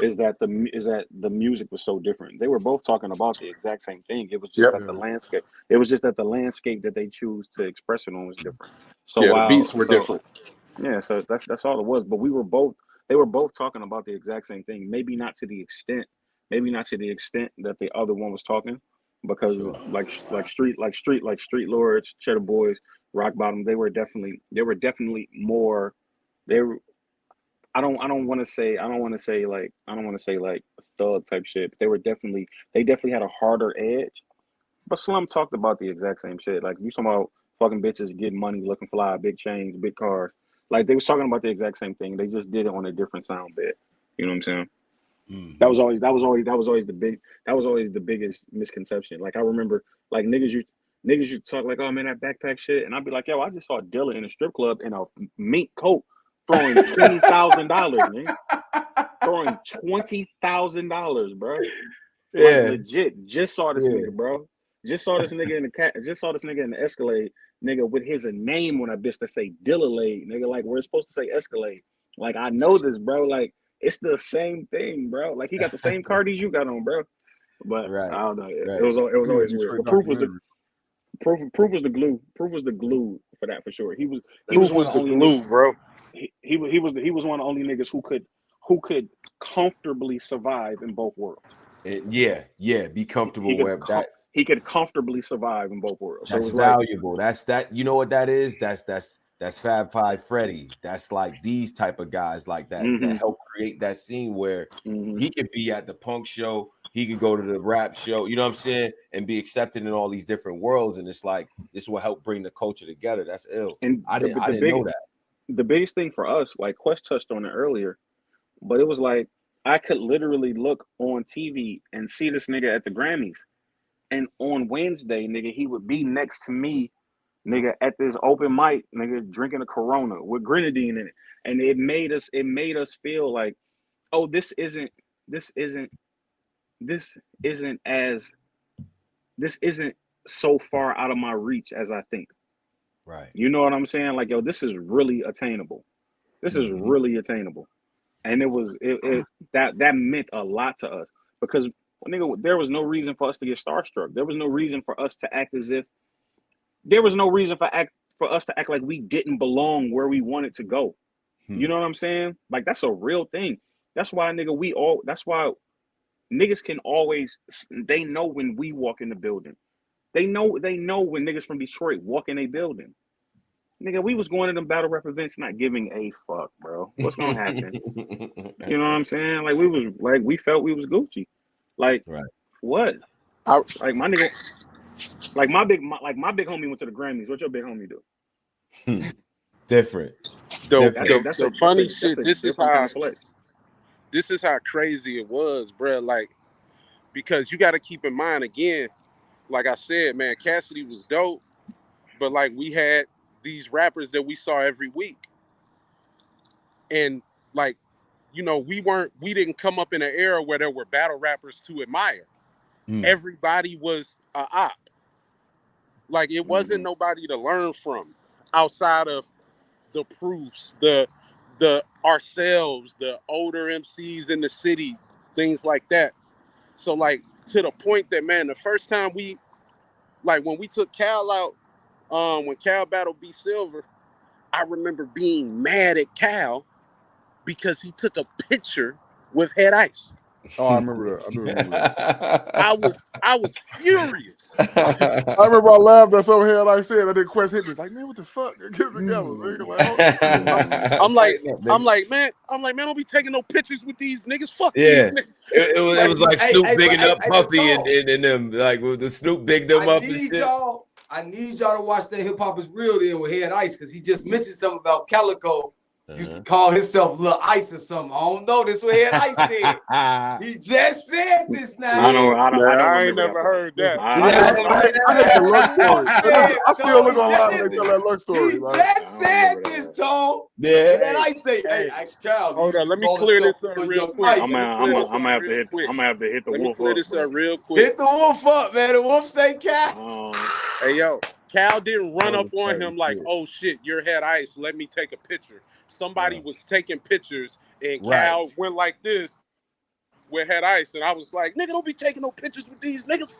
is that the music was so different. They were both talking about the exact same thing. It was just that the landscape. It was just that the landscape that they choose to express it on was different. So the beats were different. Yeah, so that's all it was. But they were both talking about the exact same thing. Maybe not to the extent that the other one was talking, because like Street Lords, Cheddar Boys, Rock Bottom, they were definitely more. I don't want to say like thug type shit, but they definitely had a harder edge. But Slum talked about the exact same shit. Like, you talking about fucking bitches, getting money, looking fly, big chains, big cars. Like, they was talking about the exact same thing. They just did it on a different sound bit. You know what I'm saying? Mm-hmm. That was always the biggest misconception. Like, I remember, like, niggas used to talk like, oh man, that backpack shit, and I'd be like, yo, I just saw Dilla in a strip club in a mink coat throwing $20,000, man. Throwing $20,000, bro. Yeah, like, legit. Just saw this nigga, bro. Just saw this nigga in the Escalade, nigga, with his name on a bitch that say Dilla-Lade, nigga. Like, we're supposed to say Escalade. Like, I know this, bro. Like, it's the same thing, bro. Like, he got the same Cardis you got on, bro. But I don't know. It was always weird. But Proof was the glue. Proof was the glue for that, for sure. He was one of the only glue, bro. He was one of the only niggas who could comfortably survive in both worlds. Be comfortable with that. He could comfortably survive in both worlds. That's valuable. Like, that. You know what that is? That's Fab Five Freddy. That's like these type of guys like that that help create that scene where he could be at the punk show, he could go to the rap show, you know what I'm saying, and be accepted in all these different worlds. And it's like, this will help bring the culture together. That's ill. And I didn't know that. The biggest thing for us, like Quest touched on it earlier, but it was like, I could literally look on TV and see this nigga at the Grammys. And on Wednesday, nigga, he would be next to me, nigga, at this open mic, nigga, drinking a Corona with grenadine in it. And it made us feel like, oh, this isn't so far out of my reach as I think. Right. You know what I'm saying? Like, yo, this is really attainable. This is really attainable. And that meant a lot to us, because, nigga, there was no reason for us to get starstruck. There was no reason for us to act as if. There was no reason for us to act like we didn't belong where we wanted to go. You know what I'm saying? Like, that's a real thing. That's why, nigga, that's why niggas can always. They know when we walk in the building. They know when niggas from Detroit walk in a building. Nigga, we was going to them battle rap events not giving a fuck, bro. What's gonna happen? You know what I'm saying? Like, we felt we was Gucci. Like, what? Like, my nigga, like my big homie went to the Grammys. What your big homie do? Different. The funny shit. This is how crazy it was, bro. Like, because you got to keep in mind again, like I said, man, Cassidy was dope, but like, we had these rappers that we saw every week, and like, you know, we didn't come up in an era where there were battle rappers to admire. Everybody was a op. Like, it wasn't nobody to learn from outside of the Proofs, the ourselves, the older MCs in the city, things like that. So, like, to the point that, man, the first time when we took Cal out, when Cal battled B Silver, I remember being mad at Cal because he took a picture with Head Ice. Oh, I remember that. I do remember that. I was furious. I remember I laughed at some Head Ice said. I did Quest hit me like, man, what the fuck? Get it together. I'm like, man, don't be taking no pictures with these niggas. Fuck these niggas. It was like Snoop bigging up Puffy and them, like, with the Snoop big them up and shit. I need y'all to watch that Hip Hop Is Real then with Head Ice, because he just mentioned something about Calico Used to call himself Lil Ice or something. I don't know. This what Head Ice said. He just said this now. I ain't never heard that. I hate the luck story. I still look online when they tell that luck story. He just said this, Tone. Yeah. And then I say, hey, Cal, hold on, let me clear this up real quick. I'm gonna have to hit the wolf clear up. this up real quick. Hit the wolf up, man. The wolf say Cal. Hey, yo, Cal didn't run up on him like, oh, shit, you're Head Ice. Let me take a picture. Somebody was taking pictures, and Cal went like this with Head Ice. And I was like, nigga, don't be taking no pictures with these niggas.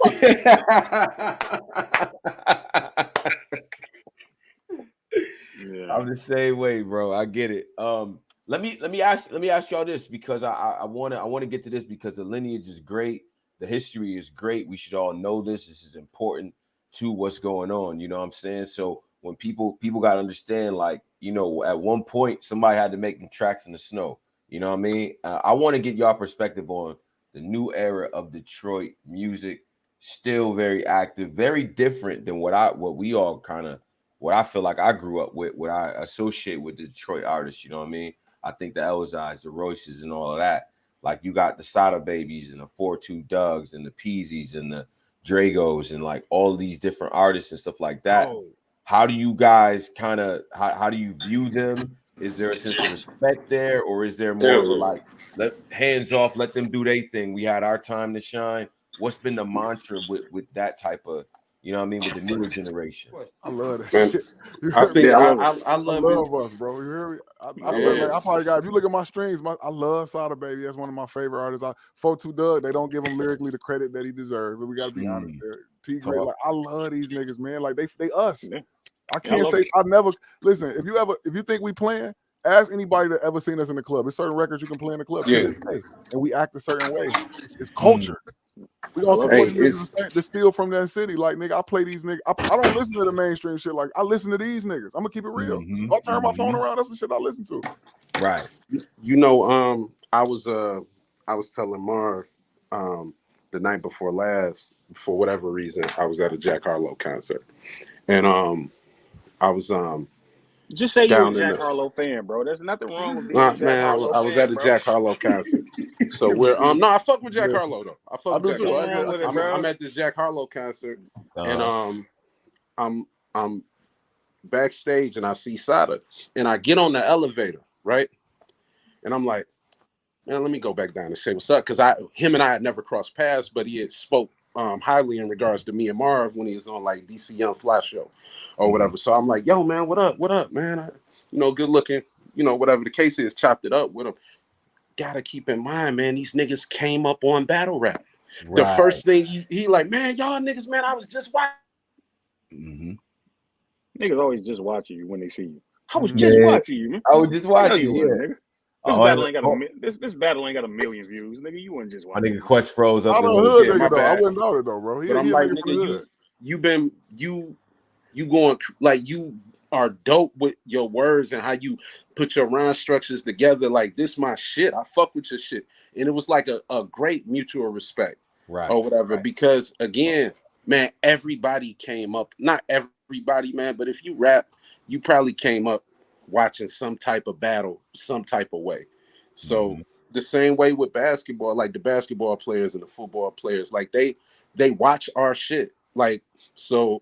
I'm the same way, bro. I get it. Let me ask y'all this, because I want to get to this, because the lineage is great, the history is great. We should all know this. This is important to what's going on. You know what I'm saying? So when people got to understand, like, you know, at one point somebody had to make them tracks in the snow. You know what I mean? I want to get y'all perspective on the new era of Detroit music. Still very active, very different than what I feel like I grew up with, what I associate with the Detroit artists. You know what I mean? I think the Elzais, the Royces, and all of that. Like, you got the Sada Babies and the 4-2 Dougs and the Peasies and the Dragos and like all of these different artists and stuff like that. How do you guys how do you view them? Is there a sense of respect there, or is there more of like, hands off, let them do their thing? We had our time to shine. What's been the mantra with that type of, you know what I mean, with the newer generation? I love that shit. I think I love us, bro. You hear me? I probably got, if you look at my streams, I love Sada Baby. That's one of my favorite artists. 4-2 Doug, they don't give him lyrically the credit that he deserves, but we got to be honest there. T Gray, like, I love these niggas, man. Like, they us. I can't say I never listen. If you think we playing, ask anybody that ever seen us in the club. There's certain records you can play in the club to this day, and we act a certain way. It's culture. We gonna support niggas to steal from that city. Like, nigga, I play these niggas. I don't listen to the mainstream shit. Like, I listen to these niggas. I'm gonna keep it real. If I turn my phone around, that's the shit I listen to. Right. You know, I was telling Marv the night before last, for whatever reason, I was at a Jack Harlow concert, and I was just say you're a Jack Harlow fan, bro. There's nothing wrong with being a Jack Harlow fan. I was at a Jack Harlow concert. So we're no, I fuck with Jack Harlow though. I fuck with Jack Harlow. I'm at this Jack Harlow concert, and I'm backstage, and I see Sada, and I get on the elevator, right? And I'm like, man, let me go back down and say what's up, because him and I had never crossed paths, but he had spoke highly in regards to me and Marv when he was on like DC Young Fly show or whatever. So I'm like, yo, man, what up, man? Good looking, whatever the case is, chopped it up with him. Gotta keep in mind, man, these niggas came up on battle rap. Right. The first thing he like, man, y'all niggas, man, I was just watching. Niggas always just watching you when they see you. I was just watching you, man. I was just watching you, nigga. This battle ain't got a million views, nigga. You wouldn't just watch. I think Quest froze up. I don't hood nigga though. I wouldn't doubt it though, bro. But I'm like, nigga, you going like, you are dope with your words and how you put your rhyme structures together. Like, this my shit. I fuck with your shit, and it was like a great mutual respect, right, or whatever. Right. Because again, man, everybody came up. Not everybody, man, but if you rap, you probably came up watching some type of battle, some type of way. So the same way with basketball, like the basketball players and the football players, like they watch our shit. Like, so,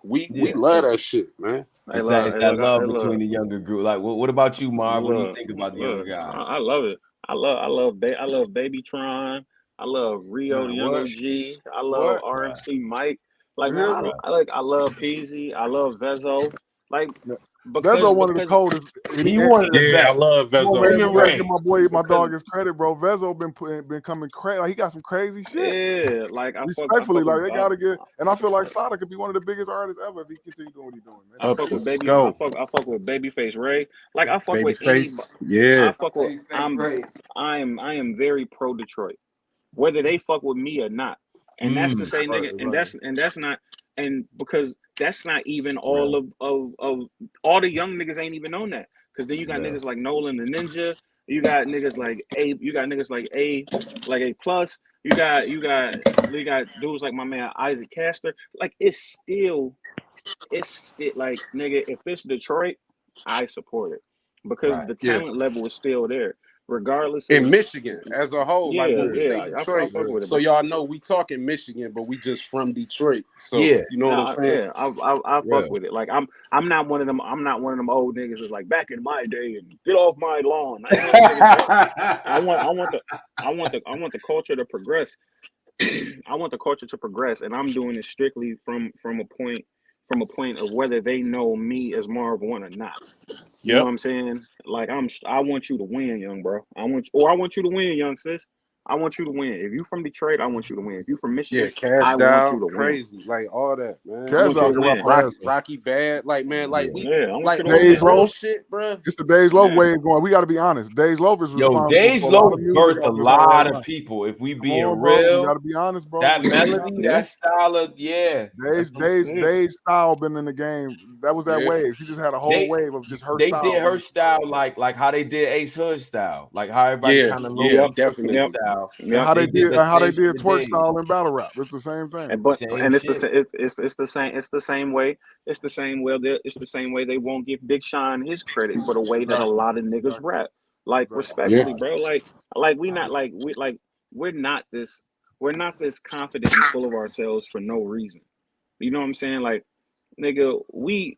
we love that shit, man. It's that love between the younger group. Like, what about you, Marv? What do you think about the younger guys? I love it. I love Baby Tron. I love Rio, the younger G. I love RMC Mike. Like, man, I love Peasy. I love Vezo. Like, Vezo one of the coldest. He one of the best. I love Vezo. Give my dog his credit, bro. Vezo been coming crazy. Like, he got some crazy shit. Yeah, like, respectfully, like, they gotta get. And I feel like Sada could be one of the biggest artists ever if he continue doing what he's doing, man. I fuck with Babyface Ray. Like, I fuck with anybody. Yeah. I fuck with. I am very pro Detroit, whether they fuck with me or not. And that's to say, nigga, and that's not. And because that's not even all of all the young niggas ain't even on that. Because then you got niggas like Nolan the Ninja, you got niggas like A plus, you got dudes like my man Isaac Castor. Like, it's still like, nigga, if it's Detroit, I support it. because the talent level is still there, regardless. In Michigan as a whole, like when we say I Detroit, fuck with it, so y'all know we talking Michigan, but we just from Detroit. So Yeah, you know what I'm saying? I fuck with it. Like I'm not one of them. I'm not one of them old niggas that's like back in my day and get off my lawn. I ain't one of them niggas, bro. I want the culture to progress. I want the culture to progress, and I'm doing it strictly from a point of whether they know me as Marv one or not. You know what I'm saying? Like I want you to win, young bro. I want you to win, young sis. I want you to win. If you from Detroit, I want you to win. If you from Michigan, Cash I down, want you to win. crazy, like all that, man. I want you to win. Rocky Bad, like man, like I want you to Days win. Low shit, bro. It's the Days Low wave going. We got to be honest. Days Low is responsible Days for a lot Low of music. birthed a lot of people. If we being real, we got to be honest, bro. That melody, that style of Days style been in the game. That was that wave. He just had a whole wave of just her they style. They did her style like how they did Ace Hood style, like how everybody kind of definitely style. And how they did twerk style in battle rap. It's the same thing. It's the same way. It's the same way. It's the same way they won't give Big Sean his credit for the way that a lot of niggas rap. Like respectfully, bro. We're not this confident and full of ourselves for no reason. You know what I'm saying? Like, nigga, we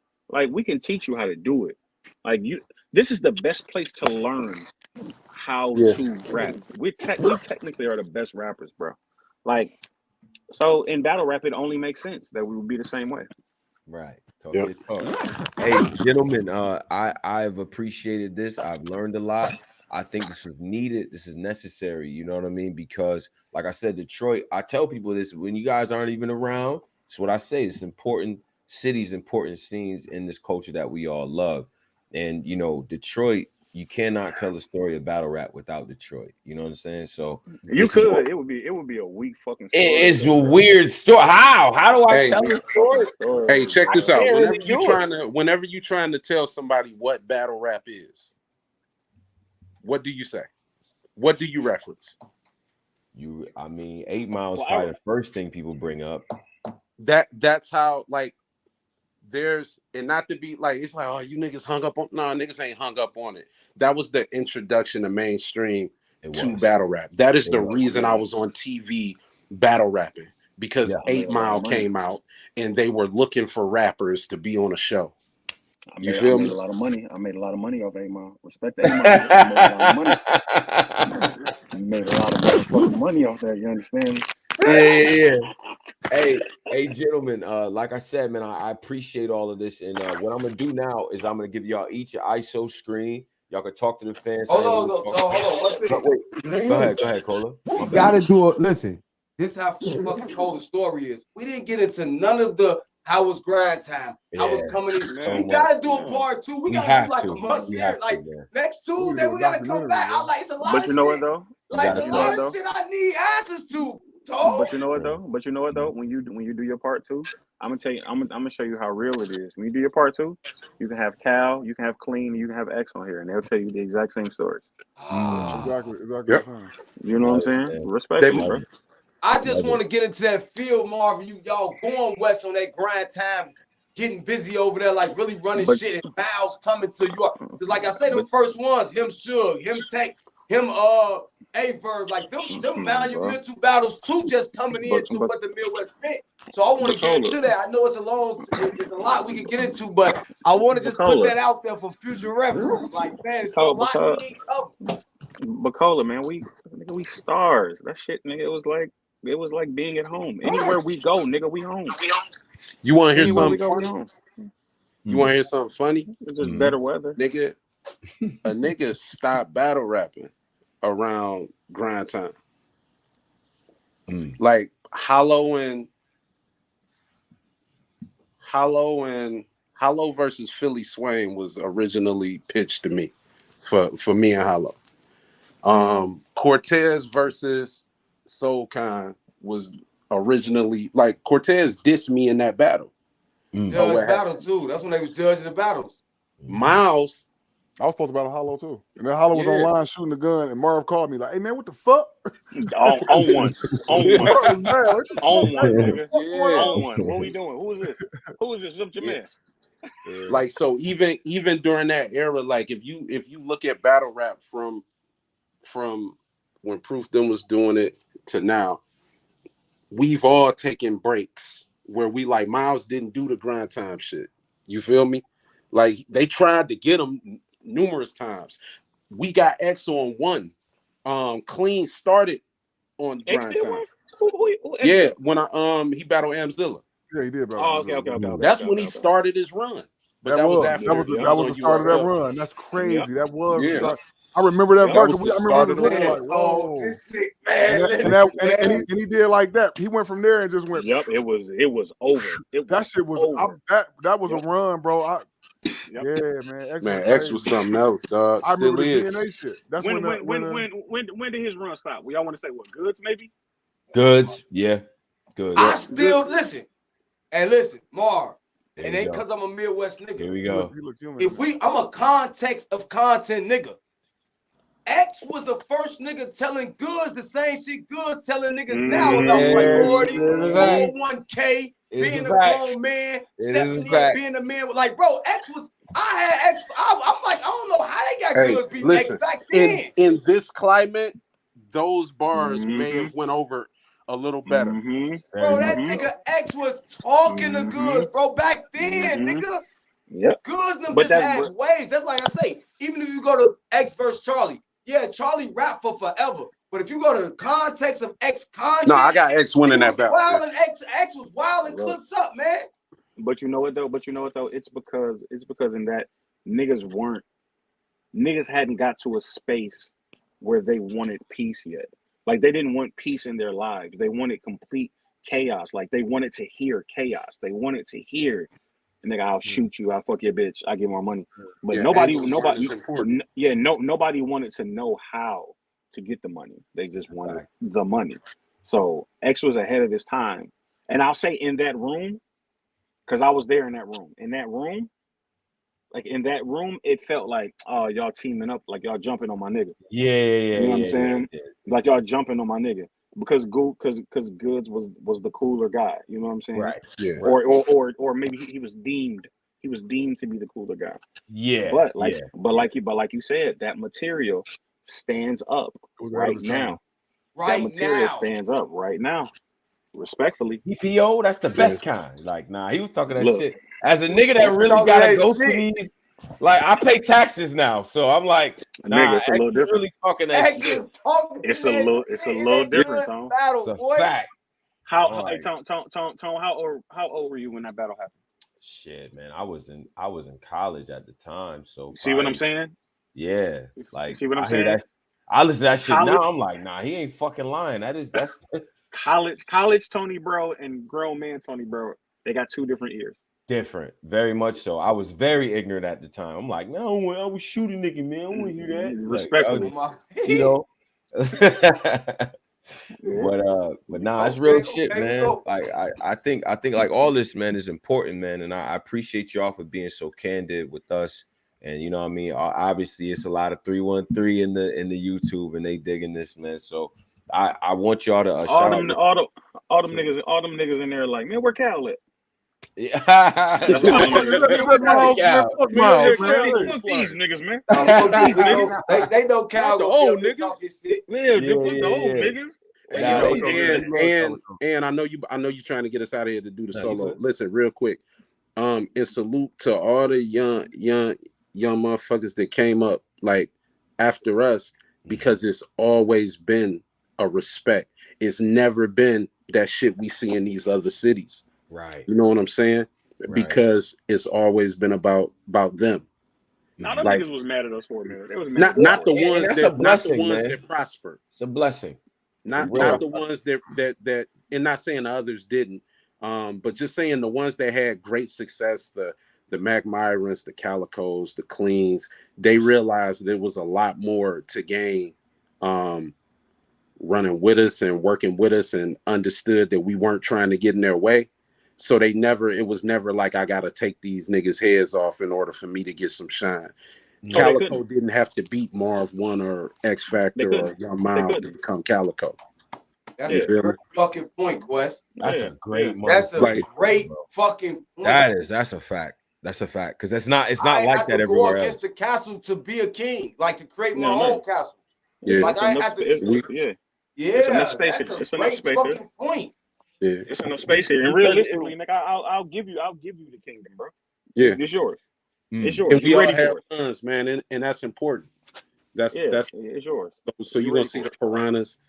can teach you how to do it. Like this is the best place to learn how to rap. We technically are the best rappers, bro. Like, so in battle rap, it only makes sense that we would be the same way. Right. Totally. Hey, gentlemen, I've appreciated this. I've learned a lot. I think this is needed. This is necessary. You know what I mean? Because, like I said, Detroit, I tell people this when you guys aren't even around. It's what I say. It's important cities, important scenes in this culture that we all love. And, you know, Detroit, you cannot tell the story of battle rap without Detroit. You know what I'm saying? So you could. It would be a weak fucking story. It's a weird story. How do I tell the story? Hey, check this out. Whenever you're trying to tell somebody what battle rap is, what do you say? What do you reference? 8 Mile is probably the first thing people bring up. That's how, like, there's, and not to be like, it's like, oh, you niggas hung up on. No, niggas ain't hung up on it. That was the introduction to mainstream to battle rap. That is the reason I was on TV battle rapping, because 8 Mile came out and they were looking for rappers to be on a show. You feel me? I made a lot of money off 8 Mile. Respect 8 Mile. I made a lot of motherfucking money off that. You understand me? Yeah. Hey, gentlemen. Like I said, man, I appreciate all of this. And what I'm gonna do now is I'm gonna give y'all each an ISO screen. Y'all can talk to the fans. Hold on. Wait. Go ahead, Cola. We gotta do it. Listen, this is how fucking cold the story is. We didn't get into none of the how was grind time. How was coming in. We gotta do a part 2. We gotta do like a month here. Like next Tuesday, we gotta come back. I like it's a lot of shit. But you know what though? Like a lot of shit I need answers to. But you know what though? When you do your part 2, I'm gonna tell you. I'm gonna show you how real it is. When you do your part 2, you can have Cal, you can have Clean, and you can have X on here, and they'll tell you the exact same stories. Exactly. Yep. You know what I'm saying? Respectfully, bro. I just want to get into that field, Marv. Y'all going west on that grind time, getting busy over there, like really running shit and fouls coming to you. Because like I say, the first ones, him Suge, him Tank, him A-Verb, like them monumental battles too, just coming into what the Midwest fit. So I want to get into that. I know it's a lot we can get into, but I want to just put that out there for future references. Like, man, it's so lot we ain't covered. But Cola, man, we stars. That shit, nigga, it was like being at home. Anywhere we go, nigga, we home. You want to hear something funny? You want to hear something funny? It's just better weather. Nigga, a nigga stopped battle rapping around grind time. Like Hollow versus Philly Swain was originally pitched to me for me and Hollow. Cortez versus Soul Khan was originally, like, Cortez dissed me in that battle. Judge battle too. That's when they was judging the battles. Miles, I was supposed to battle Hollow too, and then Hollow was online shooting the gun, and Marv called me like, "Hey man, what the fuck?" On one, nigga. On one. What we doing? Who is this? Who is this? What's your man? Like, so even during that era, like if you look at battle rap from when Proof them was doing it to now, we've all taken breaks where we like Miles didn't do the grind time shit. You feel me? Like they tried to get him numerous times. We got X on one. Clean started on grind time. Who Yeah, when he battled Amzilla. Yeah, he did. Okay. That's when he started his run. But that was after that was the start of that run. That's crazy. Yep. That was Yeah. the start. I remember that verse. was the I start remember of the like, run. Oh, whoa. this shit, man. And he did like that. He went from there and just went. Yep, it was over. That shit was over. that was a run, bro. Yeah, man. X was something else, dog. I Still remember the is. DNA shit. That's when did his run stop? Y'all want to say what? Goods maybe? Goods, yeah, good. I still listen, Marv. There It we ain't go. because I'm a Midwest nigga. Here we go. He look human, If man. I'm a context of content nigga. X was the first nigga telling Goods the same shit Goods telling niggas now about priorities, 401k, being a grown man, stepping in, being a man. Like, bro, X was. I had X. I'm like, I don't know how they got Goods beat X back then. In this climate, those bars may have went over a little better. Bro, that nigga X was talking to Goods, bro, back then, nigga. Yep. Goods them just had waves. That's like I say, even if you go to X versus Charlie, yeah, Charlie rap for forever. But if you go to the context of X content, no, I got X winning that battle. Wild and X was wild and clips up, man. But you know what though? It's because in that niggas hadn't got to a space where they wanted peace yet. Like they didn't want peace in their lives. They wanted complete chaos. Like they wanted to hear chaos. They wanted to hear, nigga, I'll shoot you. I'll fuck your bitch. I get more money. But nobody wanted to know how to get the money. They just wanted the money. So X was ahead of his time. And I'll say in that room, because I was there in that room. In that room, it felt like, oh, y'all teaming up, like y'all jumping on my nigga. Yeah. You know what I'm saying? Yeah. Like y'all jumping on my nigga. Because Goods was the cooler guy. You know what I'm saying? Right. Yeah. Or maybe he was deemed to be the cooler guy. Yeah. But like you said, that material stands up right now. That material stands up right now. Respectfully. EPO, that's the best kind. Like, nah, he was talking that shit. As a nigga that really gotta go to these, like I pay taxes now, so I'm like, nah, it's a little different. Really talking that shit. It's a little different, Tone. Battle, it's a boy. fact. Tone, how old were you when that battle happened? Shit, man, I was in college at the time, so see what I'm saying? Yeah, like see what I'm saying? I listen to that shit now. I'm like, nah, he ain't fucking lying. That's college Tony Bro and grown man Tony Bro. They got two different ears. Different, very much so. I was very ignorant at the time. I'm like, no, I was shooting nigga, man. I want to hear that. Respectfully, you know. But nah, it's real shit, man. Like I think like all this, man, is important, man. And I appreciate y'all for being so candid with us. And you know what I mean? Obviously, it's a lot of 313 in the YouTube, and they digging this, man. So I want y'all to all them niggas in there like, man, where Cal at? Yeah. Fuck these niggas, man. They know Cal the old niggas. Talking shit. The old niggas. And I know you trying to get us out of here to do the solo. Listen, real quick. And salute to all the young motherfuckers that came up like after us, because it's always been a respect. It's never been that shit we see in these other cities. Right. You know what I'm saying? Right. Because it's always been about them. Now them niggas was mad at us for a minute. They was mad not the ones that prospered. It's a blessing. Not the ones that and not saying the others didn't. But just saying the ones that had great success, the Mac Myrons, the Calicos, the Cleans, they realized there was a lot more to gain running with us and working with us, and understood that we weren't trying to get in their way. So it was never like I gotta take these niggas' heads off in order for me to get some shine. Calico didn't have to beat Marv 1 or X Factor or Young Miles to become Calico. That's a great fucking point, Quest. That's a great That's a great fucking point. That's a fact. That's a fact. Because it's not I like have that to go everywhere against else. the castle to be a king, like to create my No. own castle. Yeah. Like I have to. Yeah. Yeah, It's enough space that's here. a It's enough great space here. fucking point. Yeah. It's enough space here. And realistically, nigga, I'll give you the kingdom, bro. Yeah. It's yours. It's And yours. we You all ready have for it? sons, man, and that's important. That's it's yours. so You you're gonna ready see for the it? piranhas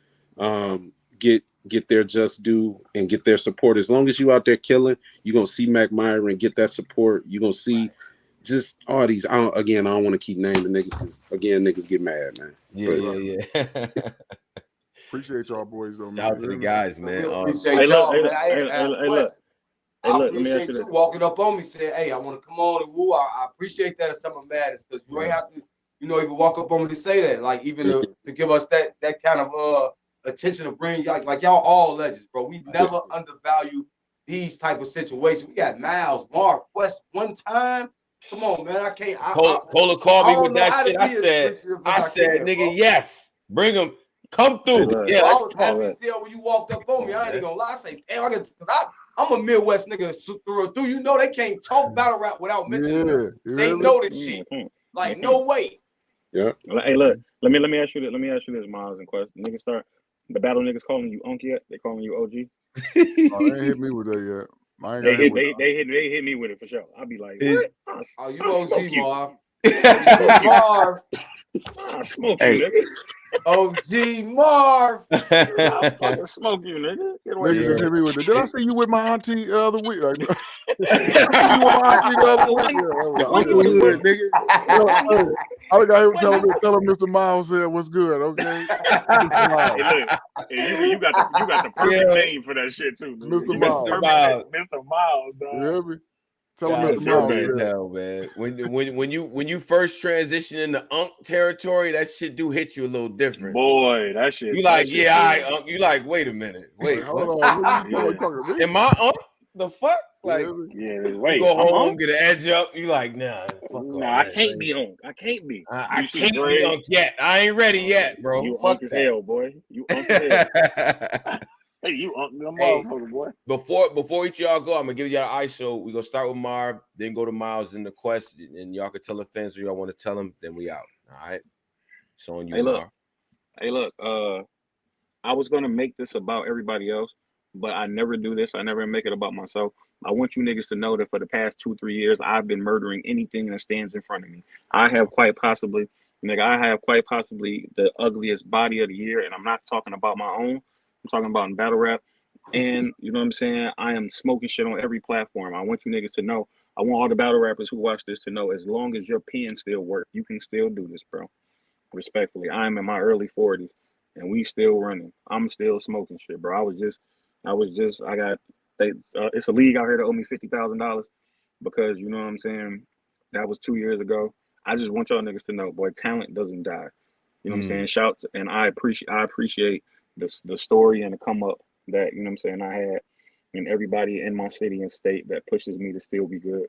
get their just due and get their support. As long as you out there killing, you're gonna see Mac Myra and get that support. You're gonna see just all these. I don't want to keep naming niggas because again, niggas get mad, man. Yeah. Appreciate y'all boys though, man. Shout out to the guys, man. We appreciate Hey, look, y'all, man. I let me ask appreciate you you this. walking up on me saying, "Hey, I want to come on and woo." I appreciate that as Summer Madness because you ain't have to, even walk up on me to say that. Like even to give us that kind of attention to bring like y'all all legends, bro. We never undervalue these type of situations. We got Miles, Marv, West one time. Come on, man. I can't. Cola called me with that shit. I said, nigga, yes, bring him, come through. Hey, I was happy as hell when you walked up on me. I ain't even gonna lie. I say, damn, I'm a Midwest nigga through and through. You know they can't talk battle rap without mentioning us. They know this shit. Like no way. Yeah. Hey, look. Let me ask you this. Let me ask you this, Miles and Quest. Niggas start the battle. Niggas calling you Unc yet? They calling you OG? They ain't hit me with that yet. They hit me with it for sure. I'll be like, what? Oh, you OG, Marv. Marv. I'll smoke you, nigga. OG Marv. I'll fucking smoke you, nigga. Niggas just hit me with it. Did I see you with my auntie the other week? Like, you with my auntie the other week? The Uncle Hood, nigga. I got him tell him Mr. Miles said what's good, okay? Mr. Miles. Hey, you got the perfect name for that shit too, dude. Mr. Miles. Mr. Miles, dog. You hear me? Tell him That's Mr. Miles. hell, man. When you first transition into Unc territory, that shit do hit you a little different. Boy, that shit. You like, Unc. You like, wait a minute. Wait, hold on. What talking to me? Am I Unc? The fuck? Like, wait. You go home, get an edge up. You like, nah. I can't be Unc. I can't be. I can't be Unc yet. I ain't ready yet, bro. You fuck Unc as hell, boy. You Unc as hell. Hey, you Unc the motherfucker, boy. Before each of y'all go, I'm gonna give y'all an ISO. We gonna start with Marv, then go to Miles in the quest, and y'all can tell the fans who y'all want to tell them. Then we out. All right. It's on you, Marv. Hey, look. I was gonna make this about everybody else, but I never do this. I never make it about myself. I want you niggas to know that for the past 2-3 years, I've been murdering anything that stands in front of me. I have quite possibly the ugliest body of the year, and I'm not talking about my own. I'm talking about in battle rap. And you know what I'm saying? I am smoking shit on every platform. I want you niggas to know. I want all the battle rappers who watch this to know, as long as your pen still work, you can still do this, bro. Respectfully, I'm in my early 40s, and we still running. I'm still smoking shit, bro. It's a league out here that owe me $50,000 because, you know what I'm saying, that was 2 years ago. I just want y'all niggas to know, boy, talent doesn't die. You know what I'm saying? And I appreciate the story and the come up that, you know what I'm saying, I had, and everybody in my city and state that pushes me to still be good.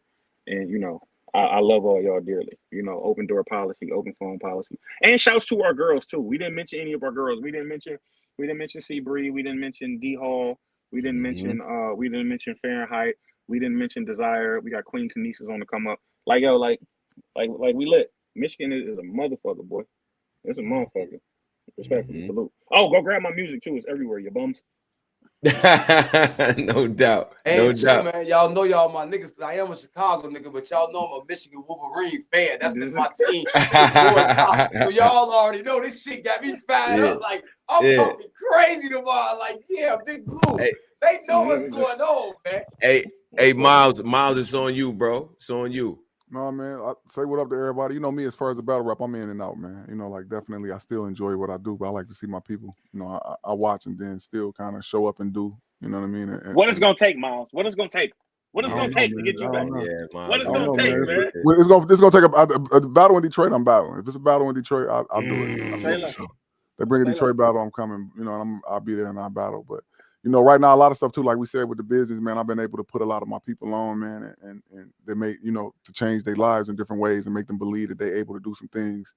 And, you know, I love all y'all dearly. You know, open door policy, open phone policy. And shouts to our girls too. We didn't mention any of our girls. We didn't mention C Bree, we didn't mention D Hall, we didn't mention Fahrenheit, we didn't mention Desire. We got Queen Kinesis on the come up. Like we lit. Michigan is a motherfucker, boy. It's a motherfucker. Respectfully, salute. Oh, go grab my music too. It's everywhere, you bums. No doubt. And man, y'all know y'all my niggas because I am a Chicago nigga, but y'all know I'm a Michigan Wolverine fan. That's been my team. So y'all already know this shit got me fired up. Like, I'm talking crazy tomorrow. Like, yeah, Big Blue. Hey, they know what's going on, man. Hey, Miles, it's on you, bro. It's on you. No, man, I say what up to everybody. You know me, as far as the battle rap, I'm in and out, man. You know, like definitely I still enjoy what I do, but I like to see my people. You know, I watch and then still kind of show up and do. You know what I mean? What it's gonna take, Miles? What it's gonna take? What it's gonna take to get you back? What it's gonna take, man? It's gonna take a battle in Detroit. I'm battling. If it's a battle in Detroit, I'll do it. They bring a Detroit battle, I'm coming. You know, I'll be there and I'll battle. But you know, right now a lot of stuff too, like we said with the business, man. I've been able to put a lot of my people on, man, and they make, you know, to change their lives in different ways and make them believe that they're able to do some things,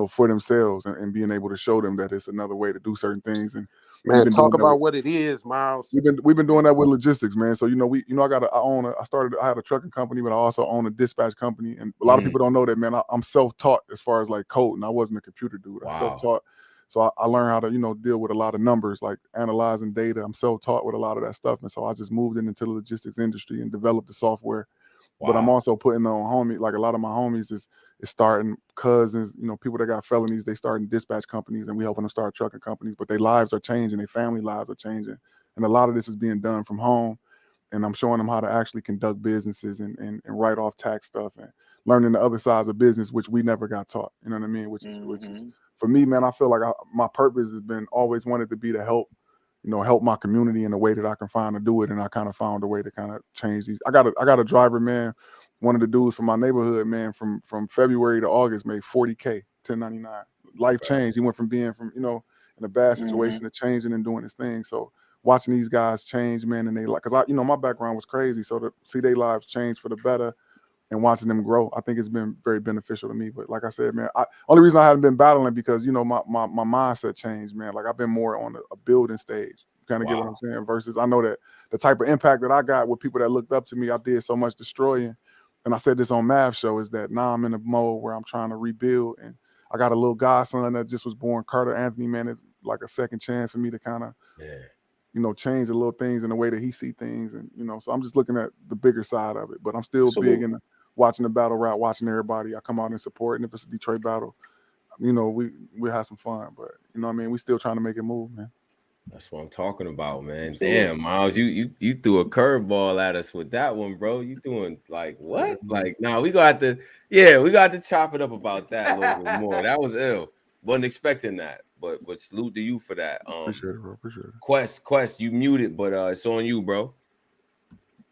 for themselves and being able to show them that it's another way to do certain things. And man, talk about what it is, Miles. We've been doing that with logistics, man. So I had a trucking company, but I also own a dispatch company. And a lot of people don't know that, man. I'm self-taught as far as like coding. I wasn't a computer dude. Wow. I self-taught. So I learned how to, deal with a lot of numbers, like analyzing data. I'm self-taught with a lot of that stuff. And so I just moved into the logistics industry and developed the software. Wow. But I'm also putting on like a lot of my homies is starting cousins, people that got felonies, they starting dispatch companies and we helping them start trucking companies, but their lives are changing, their family lives are changing. And a lot of this is being done from home. And I'm showing them how to actually conduct businesses and write off tax stuff and learning the other sides of business, which we never got taught. You know what I mean? Which is for me, man, I feel like my purpose has been always wanted to be to help my community in a way that I can find to do it. And I kind of found a way to kind of change these. I got a driver, man. One of the dudes from my neighborhood, man, from February to August made $40K, 1099. Life changed. He went from being in a bad situation to changing and doing his thing. So watching these guys change, man, and they because my background was crazy. So to see their lives change for the better and watching them grow, I think it's been very beneficial to me. But like I said, man, only reason I haven't been battling because my mindset changed, man. Like I've been more on a building stage. You kind of get what I'm saying? Versus I know that the type of impact that I got with people that looked up to me, I did so much destroying. And I said this on Marv show is that now I'm in a mode where I'm trying to rebuild. And I got a little godson that just was born, Carter Anthony, man. It's like a second chance for me to kind of, change the little things in the way that he see things. And, so I'm just looking at the bigger side of it. But I'm still big in watching the battle route, watching everybody. I come out and support. And if it's a Detroit battle, we have some fun. But, we still trying to make it move, man. That's what I'm talking about, man. Damn, Miles, you threw a curveball at us with that one, bro. You doing like what? Like, we got to chop it up about that a little bit more. That was ill. Wasn't expecting that, but salute to you for that. Appreciate it, bro. Appreciate it. Quest, you muted, but it's on you, bro.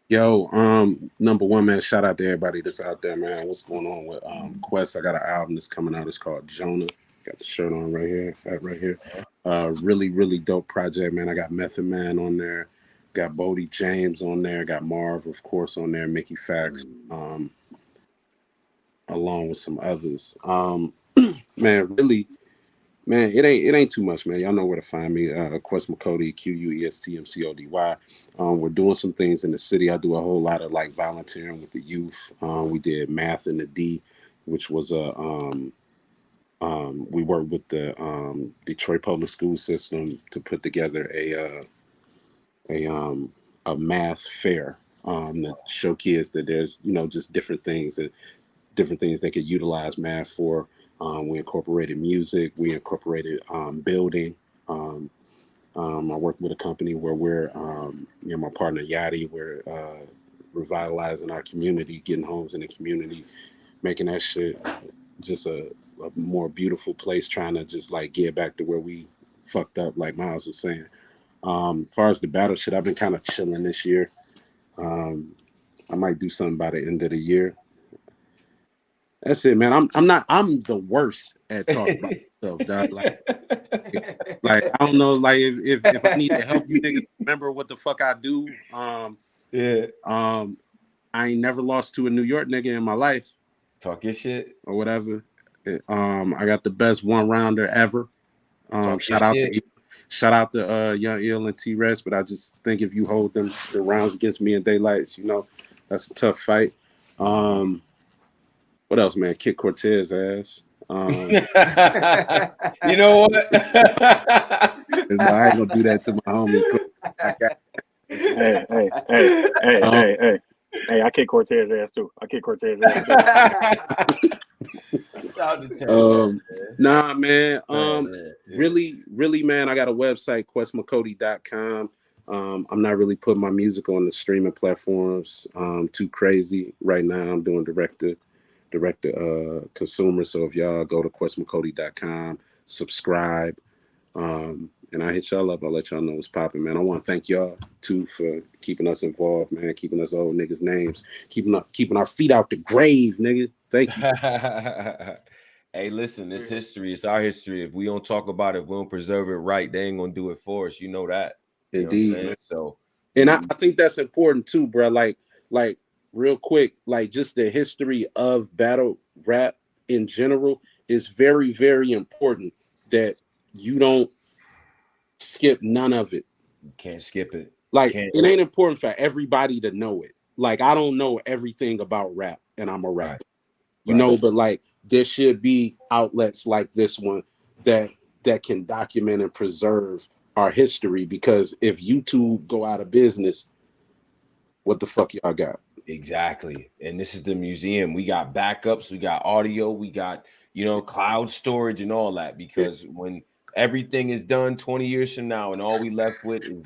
Yo, number one, man, shout out to everybody that's out there, man. What's going on with Quest? I got an album that's coming out. It's called Jonah. Got the shirt on right here. Really, really dope project, man. I got Method Man on there. Got Bodie James on there. Got Marv, of course, on there. Mickey Fax, along with some others. Man, it ain't too much, man. Y'all know where to find me. Quest McCody, QUESTMCODY. We're doing some things in the city. I do a whole lot of like volunteering with the youth. We did math in the D, which was we worked with the Detroit public school system to put together a math fair that show kids that there's just different things they could utilize math for. We incorporated music. We incorporated building. I work with a company where we're my partner Yachty. We're revitalizing our community, getting homes in the community, making that shit just a more beautiful place, trying to just like get back to where we fucked up, like Miles was saying. As far as the battle shit, I've been kind of chilling this year. I might do something by the end of the year. That's it, man. I'm the worst at talking about myself, dog. Like I don't know, like if I need to help you niggas remember what the fuck I do. I ain't never lost to a New York nigga in my life. Talk your shit or whatever. I got the best one rounder ever. Shout out to Young Ill and T-Rex, but I just think if you hold the rounds against me in daylights, that's a tough fight. What else, man? Kick Cortez ass. You know what? I ain't gonna do that to my homie. Hey, I kick Cortez ass too. Nah, man. Really, man, I got a website, questmcody.com. I'm not really putting my music on the streaming platforms too crazy right now. I'm doing direct to consumer. So if y'all go to questmcody.com, subscribe, and I hit y'all up. I'll let y'all know what's popping, man. I want to thank y'all too for keeping us involved, man. Keeping us old niggas' names, keeping our feet out the grave, nigga. Thank you. Hey, listen, it's history. It's our history. If we don't talk about it, if we don't preserve it right, they ain't gonna do it for us. You know that. Indeed. So, and I think that's important too, bro. Like real quick, like just the history of battle rap in general it's very, very important that you don't skip none of it. You can't skip it. Like, it ain't important for everybody to know it. Like, I don't know everything about rap, and I'm a rapper. Right. You know, but like there should be outlets like this one that can document and preserve our history, because if YouTube go out of business, what the fuck y'all got? Exactly. And this is the museum. We got backups, we got audio, we got, you know, cloud storage and all that, because when everything is done 20 years from now and all we left with is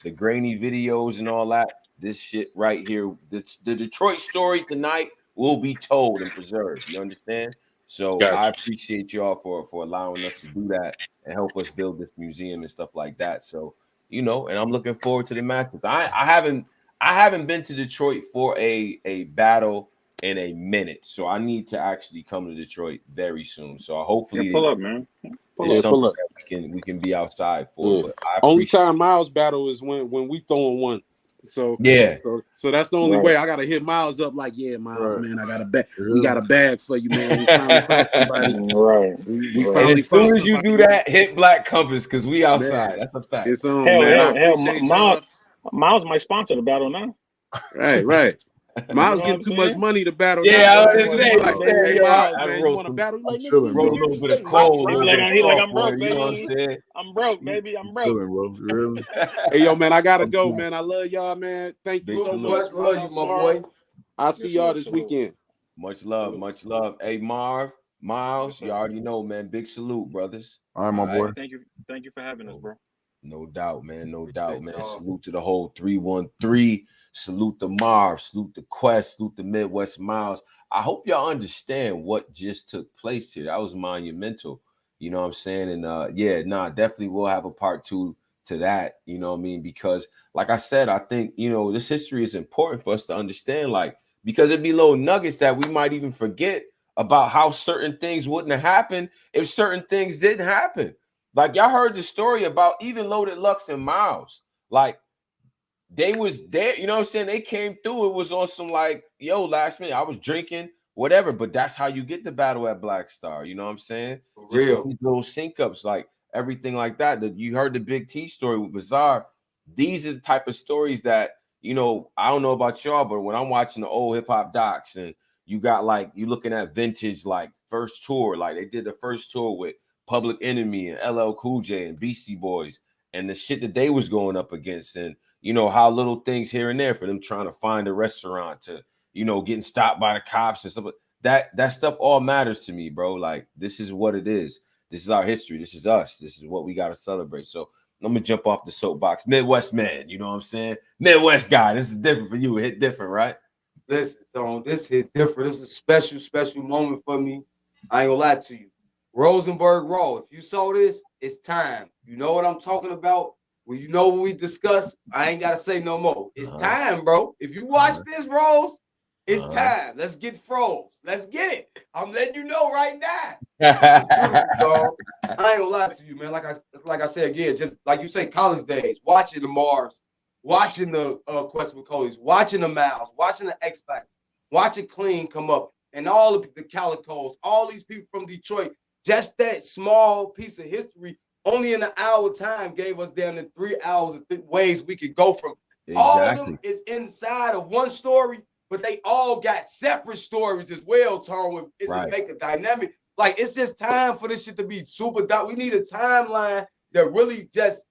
the grainy videos and all that, this shit right here, the Detroit story tonight will be told and preserved. You understand? So I appreciate y'all for allowing us to do that and help us build this museum and stuff like that. So, you know, and I'm looking forward to the matches. I haven't been to Detroit for a battle in a minute, so I need to actually come to Detroit very soon. So hopefully, pull up, man. It's something that we can be outside for. But only time Miles battle is when we throwing one. So yeah, so that's the only way. I gotta hit Miles up, like, yeah, Miles, man, I got a bag. We got a bag for you, man. We finally found somebody. We finally and as soon as you do that, hit Black Compass, because we outside. Man, that's a fact. It's on, man. Miles might sponsor the battle now. Right. Miles getting too much money to battle. Yeah, now. I was gonna say, like, hey, Miles, man, you want to battle? Like, nigga, roll a little bit of cold. He like, I'm broke, baby. You know what I'm saying? I'm broke, baby. I'm broke. Really? Hey, yo, man, I gotta go, man. I love y'all, man. Thank you so much. Love you, my boy. I'll see y'all this weekend. Much love, much love. Hey, Marv, Miles, you already know, man. Big salute, brothers. All right, my boy. Thank you for having us, bro. No doubt, man. No doubt, man. Salute to the whole 313. Salute the Marv. Salute the Quest. Salute the Midwest Miles. I hope y'all understand what just took place here. That was monumental. You know what I'm saying? And definitely we'll have a part 2 to that. You know what I mean? Because like I said, I think, you know, this history is important for us to understand, like, because it'd be little nuggets that we might even forget about how certain things wouldn't have happened if certain things didn't happen. Like, y'all heard the story about even Loaded Lux and Miles. Like, they was there, you know what I'm saying? They came through. It was on some like, yo, last minute, I was drinking, whatever. But that's how you get the battle at Black Star. You know what I'm saying? For real. These little sync ups, like everything like that. That you heard the Big T story with Bizarre. These are the type of stories that, you know, I don't know about y'all, but when I'm watching the old hip hop docs and you got like, you looking at vintage, like first tour, like they did the first tour with Public Enemy and LL Cool J and Beastie Boys and the shit that they was going up against, and you know how little things here and there for them trying to find a restaurant, to, you know, getting stopped by the cops and stuff. That stuff all matters to me, bro. Like, this is what it is. This is our history. This is us. This is what we got to celebrate. So I'm gonna jump off the soapbox. Midwest man, you know what I'm saying? Midwest guy. This is different for you. It hit different, right? Listen, this hit different. This is a special moment for me. I ain't gonna lie to you. Rosenberg Raw. If you saw this, it's time. You know what I'm talking about? Well, you know what we discussed. I ain't gotta say no more. It's time, bro. If you watch this, Rose, it's time. Let's get froze. Let's get it. I'm letting you know right now. So I ain't gonna lie to you, man. Like I said again, just like you say, college days, watching the Marvs, watching the Quest McCody's, watching the Miles, watching the X Factor, watching Clean come up, and all of the Calicos, all these people from Detroit. Just that small piece of history, only in an hour time, gave us down to 3 hours of ways we could go from. Exactly. All of them is inside of one story, but they all got separate stories as well, Tarwin. It's to make a dynamic. Like, it's just time for this shit to be super dark. We need a timeline that really just,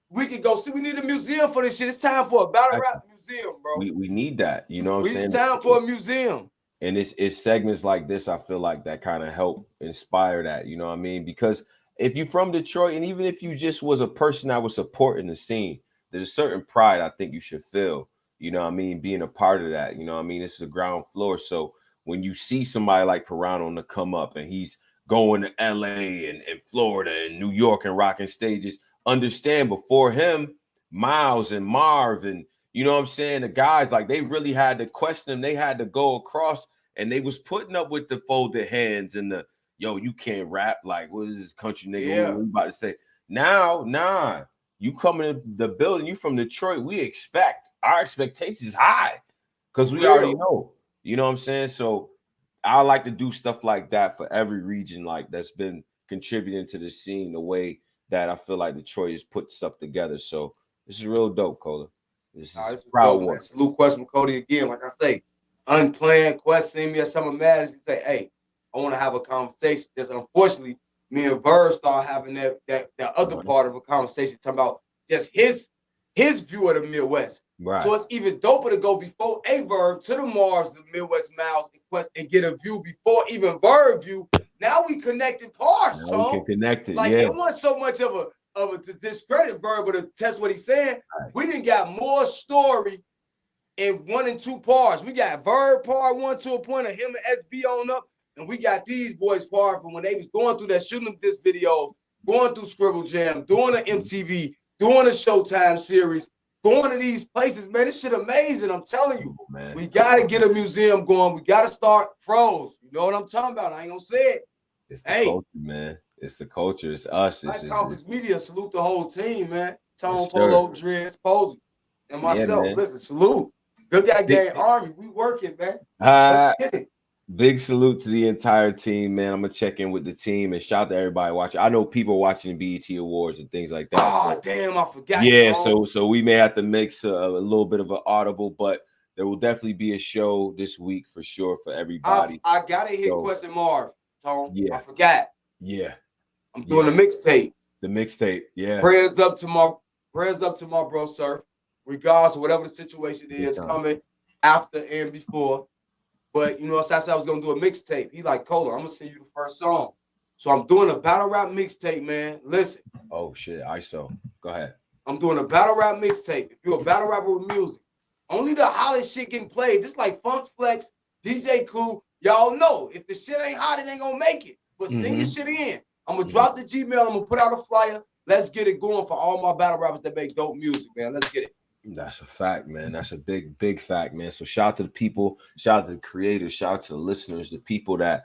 we could go see. We need a museum for this shit. It's time for a battle rap museum, bro. We need that. You know what I'm saying? It's time for a museum. And it's segments like this, I feel like, that kind of help inspire that, you know what I mean? Because if you're from Detroit, and even if you just was a person that was supporting the scene, there's a certain pride I think you should feel, you know what I mean, being a part of that, you know what I mean? This is a ground floor. So when you see somebody like Pirano to come up and he's going to LA and Florida and New York and rocking stages, understand before him, Miles and Marv and, you know what I'm saying, the guys, like, they really had to question them. They had to go across, and they was putting up with the folded hands and the, yo, you can't rap. Like, what is this country nigga? Yeah. What we about to say? Now, nah, you come in the building, you from Detroit, we expect, our expectations high because we already know. You know what I'm saying? So I like to do stuff like that for every region, like that's been contributing to the scene the way that I feel like Detroit has put stuff together. So this is real dope, Cola. This is proud dope, work. Salute Quest McCody again. Like I say, unplanned. Quest seen me at Summer Madness. He say, "Hey, I want to have a conversation." Just unfortunately, me and Verb start having that other part of a conversation talking about just his view of the Midwest. Right. So it's even doper to go before a Verb to the Marvs, the Midwest Miles, and Quest, and get a view before even Verb view. Now we connecting parts, Now we can connect it. Like yeah. it wasn't so much of a to discredit Verb, but to test what he's saying. Right. We didn't got more story in 1 and 2 parts. We got Verb part 1 to a point of him and SB on up, and we got these boys part from when they was going through that shooting this video, going through Scribble Jam, doing an MTV, doing a Showtime series, going to these places. Man, this shit amazing. I'm telling you, man. We got to get a museum going. We got to start pros. You know what I'm talking about? I ain't gonna say it. It's the culture, man. It's the culture. It's us. It's Compass Media. Salute the whole team, man. Tone, yes, Polo, Dreads, Posey, and myself. Yeah, listen, salute. Good guy, gang Army. We working, man. Let's get it. Big salute to the entire team, man. I'm gonna check in with the team and shout out to everybody watching. I know people watching BET Awards and things like that. Oh, damn, I forgot. Yeah, so we may have to mix a little bit of an audible, but there will definitely be a show this week for sure for everybody. I gotta hit Quest and Marv, Tone. Yeah, I forgot. Yeah, I'm doing the mixtape. The mixtape, yeah. Prayers up to my bro, sir. Regardless of whatever the situation is coming after and before. But you know, I said I was gonna do a mixtape. He like, Cola, I'm gonna send you the first song. So I'm doing a battle rap mixtape, man. Listen. Oh shit, ISO. Go ahead. I'm doing a battle rap mixtape. If you're a battle rapper with music, only the hottest shit getting played. Just like Funk Flex, DJ Cool. Y'all know if the shit ain't hot, it ain't gonna make it. But send your shit in. I'm gonna drop the Gmail. I'm gonna put out a flyer. Let's get it going for all my battle rappers that make dope music, man. Let's get it. That's a fact, man. That's a big fact, man. So shout out to the people, shout out to the creators, shout out to the listeners, the people that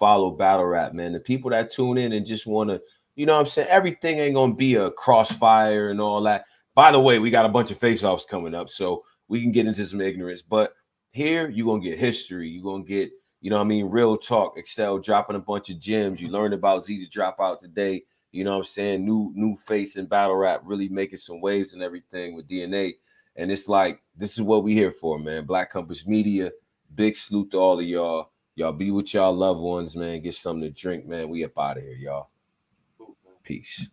follow battle rap, man. The people that tune in and just want to, you know what I'm saying? Everything ain't gonna be a crossfire and all that. By the way, we got a bunch of face-offs coming up, so we can get into some ignorance. But here you're gonna get history, you're gonna get, you know what I mean, real talk. Excel dropping a bunch of gems. You learned about Z to drop out today. You know what I'm saying? New face in battle rap, really making some waves and everything with DNA. And it's like, this is what we here for, man. Black Compass Media. Big salute to all of y'all. Y'all be with y'all loved ones, man. Get something to drink, man. We up out of here, y'all. Peace.